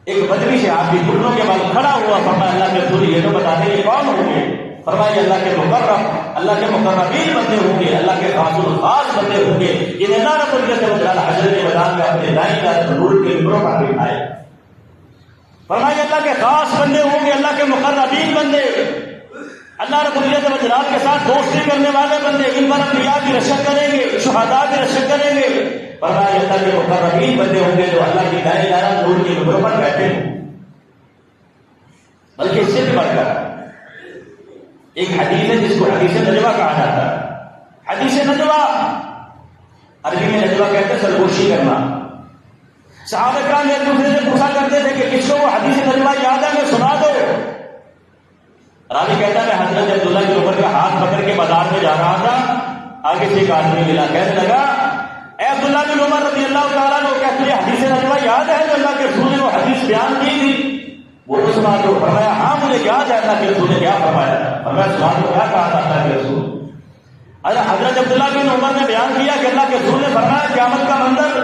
ایک بدری سے آپ بھی گھٹنوں کے بعد کھڑا ہوا، فرمایا اللہ کے رسول یہ تو بتا دیں یہ کون ہوں گے؟ فرمایا اللہ کے مقرب، اللہ کے مقربین بندے ہوں گے، اللہ کے خاص الخاص بندے ہوں گے، جنہیں اللہ رب العزت وجل حضرت میدان میں اپنے دائیں جاتے حضور کے نمبروں پر بٹھائے. فرمایا اللہ کے خاص بندے ہوں گے، اللہ کے مقربین بندے، اللہ رب العزت وجل کے ساتھ دوستی کرنے والے بندے، ان پر انبیاء بھی رشک کریں گے، شہداء بھی رشک کریں گے. فرمایا اللہ کے مقربین بندے ہوں گے جو اللہ کی دائیں جانب نور کے نمبروں پر بیٹھے ہوں. بلکہ اس سے بھی بڑھ کر ایک حدیث ہے جس کو حدیث نجوہ کہا جاتا ہے. حدیث نجوہ عربی میں نجوہ کہتے ہیں سرگوشی کرنا. صحابہ کرام ایک دوسرے سے پوچھا کرتے تھے کہ کس کو وہ حدیث نجوہ یاد ہے میں سنا دو. راوی کہتا ہے میں حضرت عبداللہ کی عمر کا ہاتھ پکڑ کے بازار میں جا رہا تھا، آگے سے ایک آدمی ملا، کہنے لگا اے عبداللہ بن عمر رضی اللہ تعالیٰ عنہ، کیا تجھے حدیث نجوہ یاد ہے جو اللہ کے رسول نے وہ حدیث بیان کی تھی؟ وہ تو سنا دو. فرمایا ہاں مجھے یاد ہے اللہ کے رسول نے کیا فرمایا. فرمایا سنا دو کیا کہا تھا اللہ کے رسول. حضرت عبداللہ بن عمر نے بیان کیا کہ اللہ کے رسول نے فرمایا قیامت کا منظر،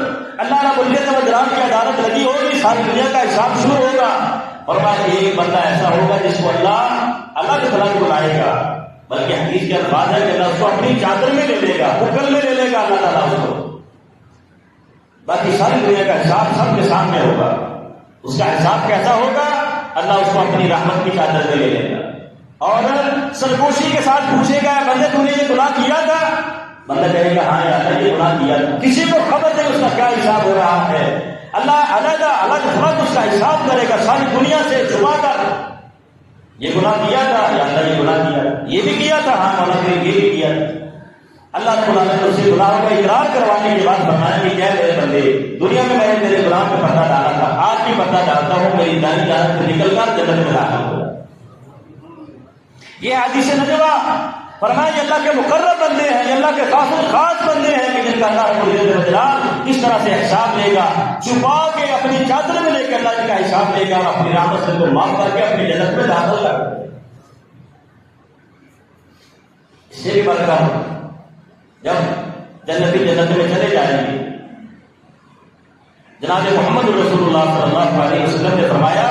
اللہ رب العزت وجل کی عدالت لگی ہوگی، ساری دنیا کا حساب شروع ہوگا. فرمایا کہ ایک بندہ ایسا ہوگا جس کو اللہ کی طرف بلائے گا، بلکہ حدیث کے الفاظ ہے کہ اللہ اس کو اپنی چادر میں لے لے گا، بکل میں لے لے گا اللہ تعالیٰ اس کو. باقی ساری دنیا کا حساب سب کے سامنے ہوگا. اس کا حساب کیسا ہوگا؟ اللہ اس کو اپنی رحمت کی چادر میں لے لے گا اور سرگوشی کے ساتھ پوچھے گا بندے تو نے یہ گناہ کیا تھا؟ بندہ کہے گا ہاں یا اللہ یہ گناہ کیا تھا. کسی کو خبر نہیں اس کا کیا حساب ہو رہا ہے. اللہ علیحدہ الگ فرق اس کا حساب کرے گا ساری دنیا سے چھپا کر. یہ گناہ کیا تھا یا اللہ یہ گناہ کیا، یہ بھی کیا تھا ہاں مولا نے یہ بھی کیا. اللہ تعالیٰ نے اسے گناہوں کا اقرار کروانے کے بعد فرمایا کہ کیا میرے بندے، دنیا میں میں نے تیرے گناہ پہ پردہ ڈالا تھا، آج بھی پردہ ڈالتا ہوں، میری دائیں جانب سے نکل کر جنت میں داخل ہو. یہ حدیث نجوہ. فرمایا یہ اللہ کے مقرب بندے ہیں، یہ اللہ کے خاص الخاص بندے ہیں کہ جن کا اللہ رب العزت وجل اس طرح سے حساب لے گا، چھپا کے اپنی چادر میں لے کے اللہ کا حساب لے گا اور اپنی رحمت سے کو معاف کر کے اپنی جنت میں داخل کر دے. اس سے بھی بڑھ کر جب جنتی جنت میں چلے جائیں گے، جناب محمد رسول اللہ صلی اللہ علیہ وسلم نے فرمایا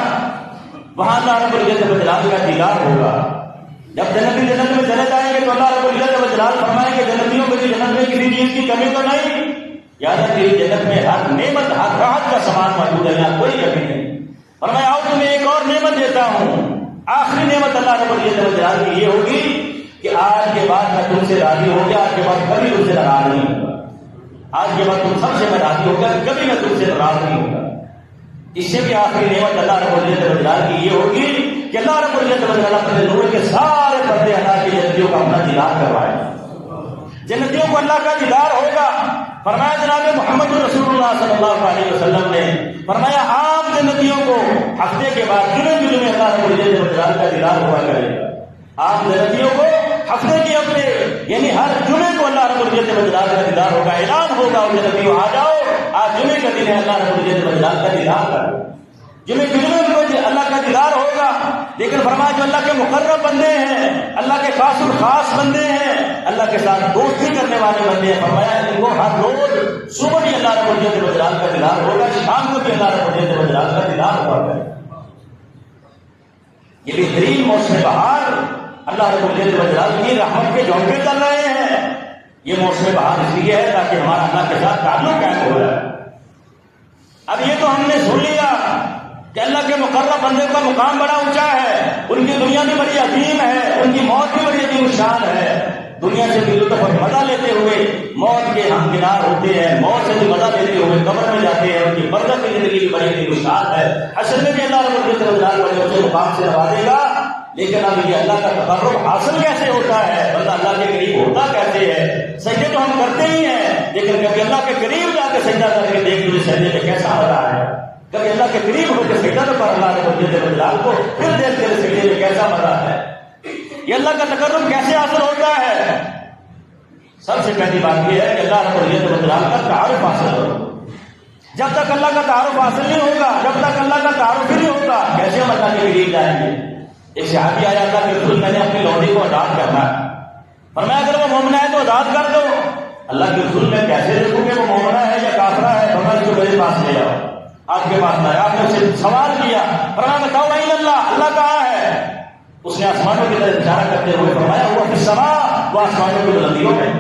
وہاں اللہ رب العزت وجل کا دیدار ہوگا. جب جنتی جنت میں چلے جائیں گے تو اللہ رب العزت وجل فرمائیں گے جنتیوں کو جنت میں کسی چیز کی کمی تو نہیں، یاد ہے تیری جنت میں ہر نعمت ہر راحت کا سامان موجود ہے، یہاں کوئی کمی نہیں. فرمایا آؤ تمہیں ایک اور نعمت دیتا ہوں. آخری نعمت اللہ رب العزت وجل کی یہ ہوگی کہ آج کے بعد میں تم سے راضی ہو گیا، آج کے بعد کبھی تم سے ناراض نہیں ہوگا. آج کے بعد تم سب سے میں راضی ہوگا، کبھی میں تم سے ناراض نہیں ہوگا. اس سے بھی آخری نعمت اللہ رب العزت وجل کی یہ ہوگی کہ اللہ رب العزت وجل اپنے نور کے سارے پردے ہٹا کے جنتیوں کا اپنا دیدار کروائے. جنتیوں کو اللہ کا دیدار ہوگا. فرمایا جناب محمد رسول اللہ صلی اللہ علیہ وسلم نے فرمایا عام جنتیوں کو ہفتے کے بعد جمعے میں اللہ رب العزت وجل کا دیدار ہوا کرے گا. عام جنتیوں کو ہفتے کے ہفتے یعنی ہر جمعے کو اللہ رب العزت وجل کا دیدار ہوگا. اعلان ہوگا ان جنتیوں آ جاؤ، آج جمعے کا دن ہے، اللہ رب العزت وجل کا دیدار کرو. جمعے کو اللہ کا دیدار ہوگا. لیکن فرمایا جو اللہ کے مقرب بندے ہیں، اللہ کے خاص الخاص بندے ہیں، اللہ کے ساتھ دوستی کرنے والے بندے ہیں، فرمایا ان کو ہر روز صبح بھی اللہ رب العزت وجل کا دیدار ہوگا، شام کو بھی اللہ رب العزت وجل کا دیدار ہوگا. یہ بہترین موسم بہار اللہ رب العزت وجل کی رحمت کے جھونکے چل رہے ہیں. یہ موسم بہار اس لیے ہے تاکہ ہمارا اللہ کے ساتھ تعلق قائم ہو رہا ہے. اب یہ تو ہم نے سن لیا کہ اللہ کے مقرب بندے کا مقام بڑا اونچا ہے، ان کی دنیا بھی بڑی عظیم ہے، ان کی موت بھی بڑی عظیم شان ہے. دنیا سے بھی لطف اور مزہ لیتے ہوئے موت کے ہمکنار ہوتے ہیں، موت سے بھی مزہ لیتے ہوئے قبر میں جاتے ہیں، ان کی برزخ کی زندگی بھی بڑی خوشحال ہے، حشر میں بھی اللہ رب العزت بڑے اونچے مقام سے نوازے گا۔ لیکن اب یہ اللہ کا تقرب حاصل کیسے ہوتا ہے، بندہ اللہ کے قریب ہوتا کیسے ہے؟ سجدے تو ہم کرتے ہی ہیں، لیکن کبھی اللہ کے قریب جا کے سجدہ کر کے دیکھ تجھے سجدے میں کیسا ہو رہا ہے، کبھی اللہ کے قریب ہو کے سجدہ کر اللہ رب العزت کو پھر دیکھ کے سجدے میں کیسا مزہ ہے، یہ اللہ کا تقرب کیسے حاصل ہوتا ہے؟ سب سے پہلی بات یہ ہے کہ اللہ رب العزت کا تعارف حاصل ہو۔ جب تک اللہ کا تعارف حاصل نہیں ہوگا، جب تک اللہ کا تعارف ہی نہیں ہوگا، کیسے ہم اللہ کے قریب جائیں گے؟ ایک صحابی آیا اللہ کے رسول، میں نے اپنی لوڈی کو آزاد کرنا ہے، فرمایا اگر وہ مومنہ ہے تو آزاد کر دو۔ اللہ کے رسول میں کیسے دیکھوں کہ وہ مومنہ ہے یا کافرہ ہے؟ فرمایا اس کو میرے پاس لے جاؤ، آپ کے پاس لایا، آپ نے اسے سوال کیا، فرمایا بتاؤ این اللہ، اللہ کہاں ہے؟ اس نے آسمانوں کی طرف اشارہ کرتے ہوئے فرمایا ہوا فی السماء، وہ آسمانوں کی بلندیوں میں،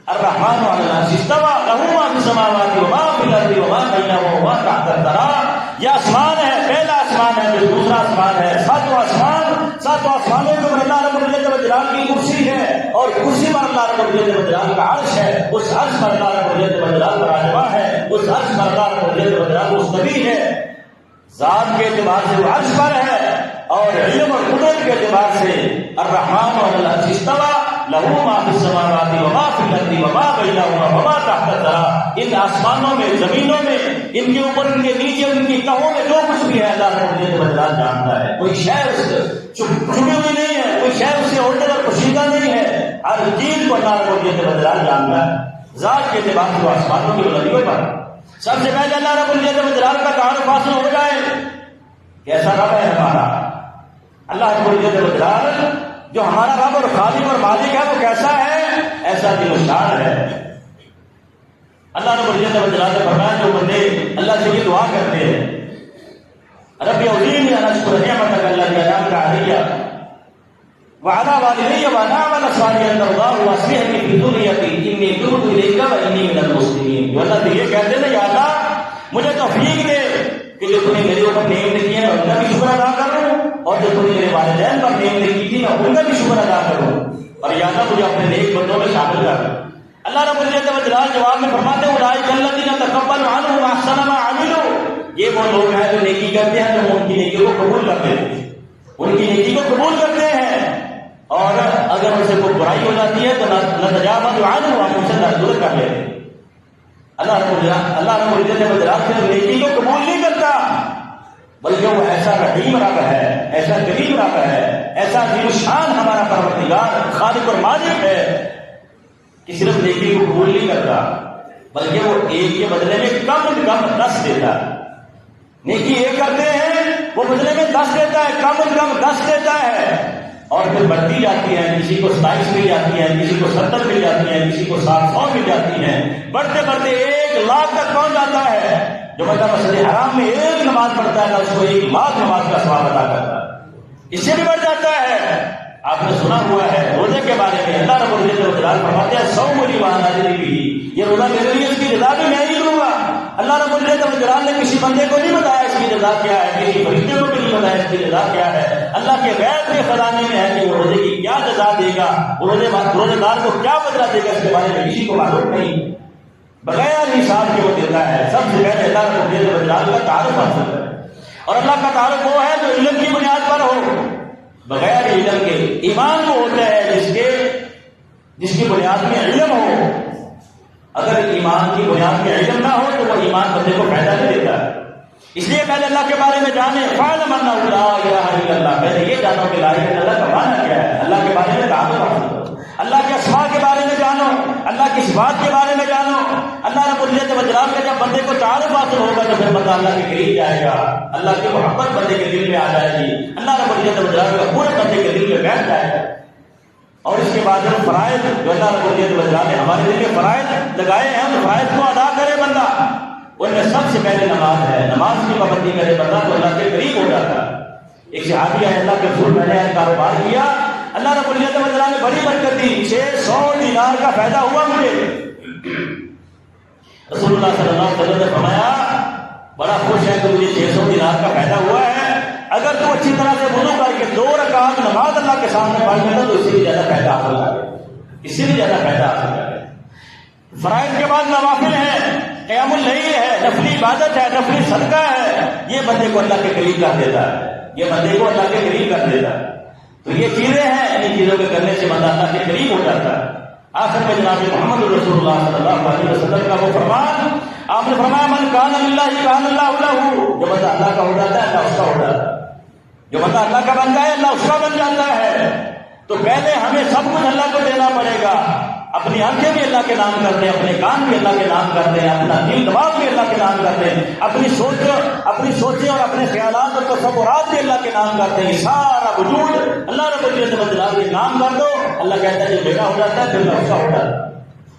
الرحمن علی العرش استوى له ما في السماوات وما في الارض وما بينهما وما تحت الثرى۔ یہ آسمان ہے، پہلا آسمان ہے، جو دوسرا آسمان ہے، ساتواں آسمان، ساتواں آسمانوں میں اللہ رب العزت جلال کی کرسی ہے، اور کرسی پر اللہ رب العزت جلال کا عرش ہے، اس عرش پر اللہ رب العزت جلال کا راجواں ہے، اس عرش پر اللہ رب العزت جلال مستوی ہے۔ ذات کے اعتبار سے وہ عرش پر ہے، اور علم اور قدرت کے اعتبار سے الرحمن علی العرش استوى له ما في السماوات وما في الارض وما بينهما وما تحت الثرى۔ ان آسمانوں میں، زمینوں میں، ان کے اوپر، ان کے نیچے، ان کی تہوں میں جو کچھ بھی ہے اللہ رب العزت جانتا ہے، کوئی شے اس سے چھپی ہوئی نہیں ہے، کوئی شے اس سے اولڈر اور پوشیدہ نہیں ہے، ہر چیز کو اللہ رب العزت جانتا ہے۔ ذات کے اعتبار سے آسمانوں کی بلندیوں پر سب سے پہلے اللہ رب العزت کا تعارف حاصل ہو جائے۔ کیسا رب ہے ہمارا؟ اللہ رب العزت جو ہمارا رب اور خالق اور مالک ہے وہ کیسا ہے؟ ایسا دل و شان ہے۔ اللہ رب العزت نے فرمایا جو بندے اللہ سے یہ دعا کرتے ہیں رب اوزعنی ان اشکر نعمتک التي انعمت علی وعلی والدی وانا اعمل صالحا ترضاه واصلح لي في ذريتي انی تبت الیک وانی من المسلمین۔ جو اللہ سے یہ کہتے ہیں یا اللہ مجھے توفیق دے کہ جو تم نے میرے اوپر نعمت کی ہے میں ان کا بھی شکر ادا کروں، اور جو تم نے میرے والدین پر نعمت کی تھی میں ان کا بھی شکر ادا کروں، اور یا اللہ مجھے اپنے نیک بندوں میں شامل کر۔ اللہ رب العزت جواب میں فرماتے ہیں اولئک الذین نتقبل عنہم احسن ما عملوا۔ یہ وہ لوگ ہیں جو نیکی کرتے ہیں تو ان کی نیکی کو قبول کرتے ہیں، ان کی نیکی کو قبول کرتے ہیں، اور اگر ان سے کوئی برائی ہو جاتی ہے تو نتجاوز عنہ، ہم ان سے درگزر کر لیتے ہیں۔ اللہ رب العزت نیکی کو قبول نہیں کرتا، بلکہ وہ ایسا رحیم رب ہے، ایسا کریم رب ہے، ایسا عظیم شان ہمارا پروردگار خالق اور مالک ہے کہ صرف نیکی کو قبول نہیں کرتا بلکہ وہ ایک کے بدلے میں کم از کم 10 دیتا ہے۔ نیکی ایک کرتے ہیں وہ بدلے میں 10 دیتا ہے، کم از کم 10 دیتا ہے، اور پھر بڑھتی جاتی ہے، کسی کو 27 مل جاتی ہے، کسی کو 70 مل جاتی ہے، کسی کو 700 مل جاتی ہے، بڑھتے بڑھتے 1 لاکھ تک پہنچ جاتا ہے۔ جو بندہ مسجد حرام میں 1 نماز پڑھتا ہے اس کو 1 لاکھ نماز کا ثواب عطا کرتا ہے، اس سے بھی بڑھ جاتا ہے۔ آپ نے سنا ہوا ہے روزے کے بارے میں اللہ رب العزت فرماتے ہیں صوم لی وانا اجری بھی، یہ روزہ میرے لیے اس کی رضا بھی میں ہی دوں گا۔ اللہ رب العزت نے کسی بندے کو نہیں بتایا اس کی رضا کیا ہے، کسی فرشتے کو بھی نہیں بتایا اس کی رضا کیا ہے۔ اللہ کے غیب کے خزانے میں ہے کہ وہ روزے کی کیا جزا دے گا، وہ روزے دار کو کیا بدلہ دے گا، اس کے بارے میں کسی کو معلوم نہیں، بغیر حساب کے وہ دیتا ہے۔ سب سے پہلے اللہ رب العزت کا تعارف حاصل کرے، اور اللہ کا تعارف وہ ہے جو علم کی بنیاد پر ہو، بغیر علم کے۔ ایمان وہ ہوتا ہے جس کی بنیاد میں علم ہو، اگر ایمان کی بنیاد میں علم نہ ہو تو وہ ایمان بندے کو فائدہ نہیں دیتا۔ اس لیے پہلے اللہ کے بارے میں جانے، فَاعْلَمْ أَنَّهُ لَا إِلَٰهَ إِلَّا اللَّهُ، پہلے یہ جانو کہ لا الہ الا اللہ کا معنی کیا ہے، اللہ کے بارے میں تعارف حاصل کرو، اللہ کے اسماء کے بارے میں جانو، اللہ کی صفات کے بارے میں جانو۔ اللہ رب العزت کا جب بندے کو تعارف حاصل ہوگا تو پھر بندہ اللہ کے قریب جائے گا، اللہ کی محبت بندے کے دل میں آ جائے گی، اللہ رب العزت کا پورے بندے کے دل میں بیٹھ جائے گا۔ اور اس کے بعد فرائض جو اللہ رب العزت نے ہمارے دل میں فرائض لگائے ہیں، ان فرائض کو ادا کرے بندہ، ان میں سب سے پہلے نماز ہے۔ نماز کی پابندی کرے بندہ تو اللہ کے قریب ہو جاتا ہے۔ ایک صحابی ہے اللہ کے رسول، میں نے کاروبار کیا، اللہ رب العزت نے بڑی برکت دی، 600 دینار کا فائدہ ہوا مجھے۔ رسول اللہ صلی اللہ علیہ وسلم نے فرمایا بڑا خوش ہے کہ مجھے 600 دینار کا فائدہ ہوا ہے، اگر تو اچھی طرح سے وضو کر کے 2 رکعت نماز اللہ کے سامنے پڑھ لیتا تو اس سے بھی زیادہ فائدہ حاصل کر۔ اس سے بھی زیادہ فائدہ حاصل کرے. فرائض کے بعد نوافل ہے، قیام اللیل ہے، نفلی عبادت ہے، نفلی صدقہ ہے. یہ بندے کو اللہ کے قریب کر دیتا ہے، یہ بندے کو اللہ کے قریب کر دیتا ہے. تو یہ چیزیں ہیں، ان چیزوں کے کرنے سے بندہ اللہ کے قریب ہو جاتا ہے. آخر میں جناب محمد رسول اللہ صلی اللہ علیہ وسلم کا وہ فرمان، آپ نے فرمایا من کان للہ کان اللہ لہ. جو بندہ اللہ کا ہو جاتا ہے اللہ اس کا ہو جاتا ہے. جو بندہ اللہ کا بن جائے اللہ اس کا بن جاتا ہے. تو پہلے ہمیں سب کچھ اللہ کو دینا پڑے گا. اپنی آنکھیں بھی اللہ کے نام کرتے ہیں، اپنے کان بھی اللہ کے نام کرتے ہیں، اپنا دل دماغ بھی اللہ کے نام کرتے ہیں، اپنی سوچیں اور اپنے خیالات اور تصورات بھی اللہ کے نام کرتے ہیں. یہ سارا وجود اللہ رب العزت والجلال کے نام کر دو، اللہ کہتا ہے جو میرا ہو جاتا ہے پھر اللہ اس کا ہو جاتا ہے.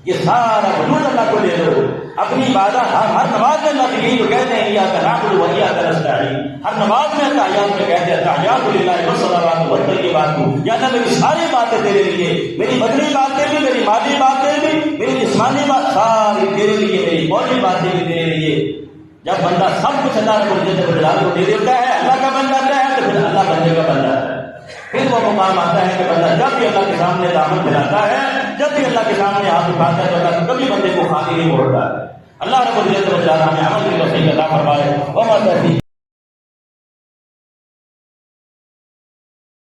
یہ سارا وجود اللہ کو دے دو. اپنی عبادت ہر نماز میں اللہ کے لیے جو کہتے ہیں ایاک نعبد و ایاک نستعین، ہر نماز میں تحیات میں کہتے ہیں تحیات للہ والصلوات والطیبات. یا اللہ میری ساری باتیں تیرے لیے، میری بدنی باتیں بھی، میری مالی باتیں بھی، میری جسمانی بات ساری تیرے لیے، میری قولی باتیں بھی تیرے لیے. جب بندہ سب کچھ اللہ رب العزت والجلال کو دے دیتا ہے، اللہ کا بن جاتا ہے، تو پھر اللہ بندے کا بن جاتا ہے. پھر وہ مقام آتا ہے کہ بندہ جب بھی اللہ کے سامنے دامن پھیلاتا ہے، جب بھی اللہ کے سامنے ہاتھ اٹھاتا ہے تو اللہ کبھی بندے کو خالی نہیں موڑتا ہے. اللہ رب العزت والجلال ہمیں عمل کی توفیق عطا فرمائے. وما توفیق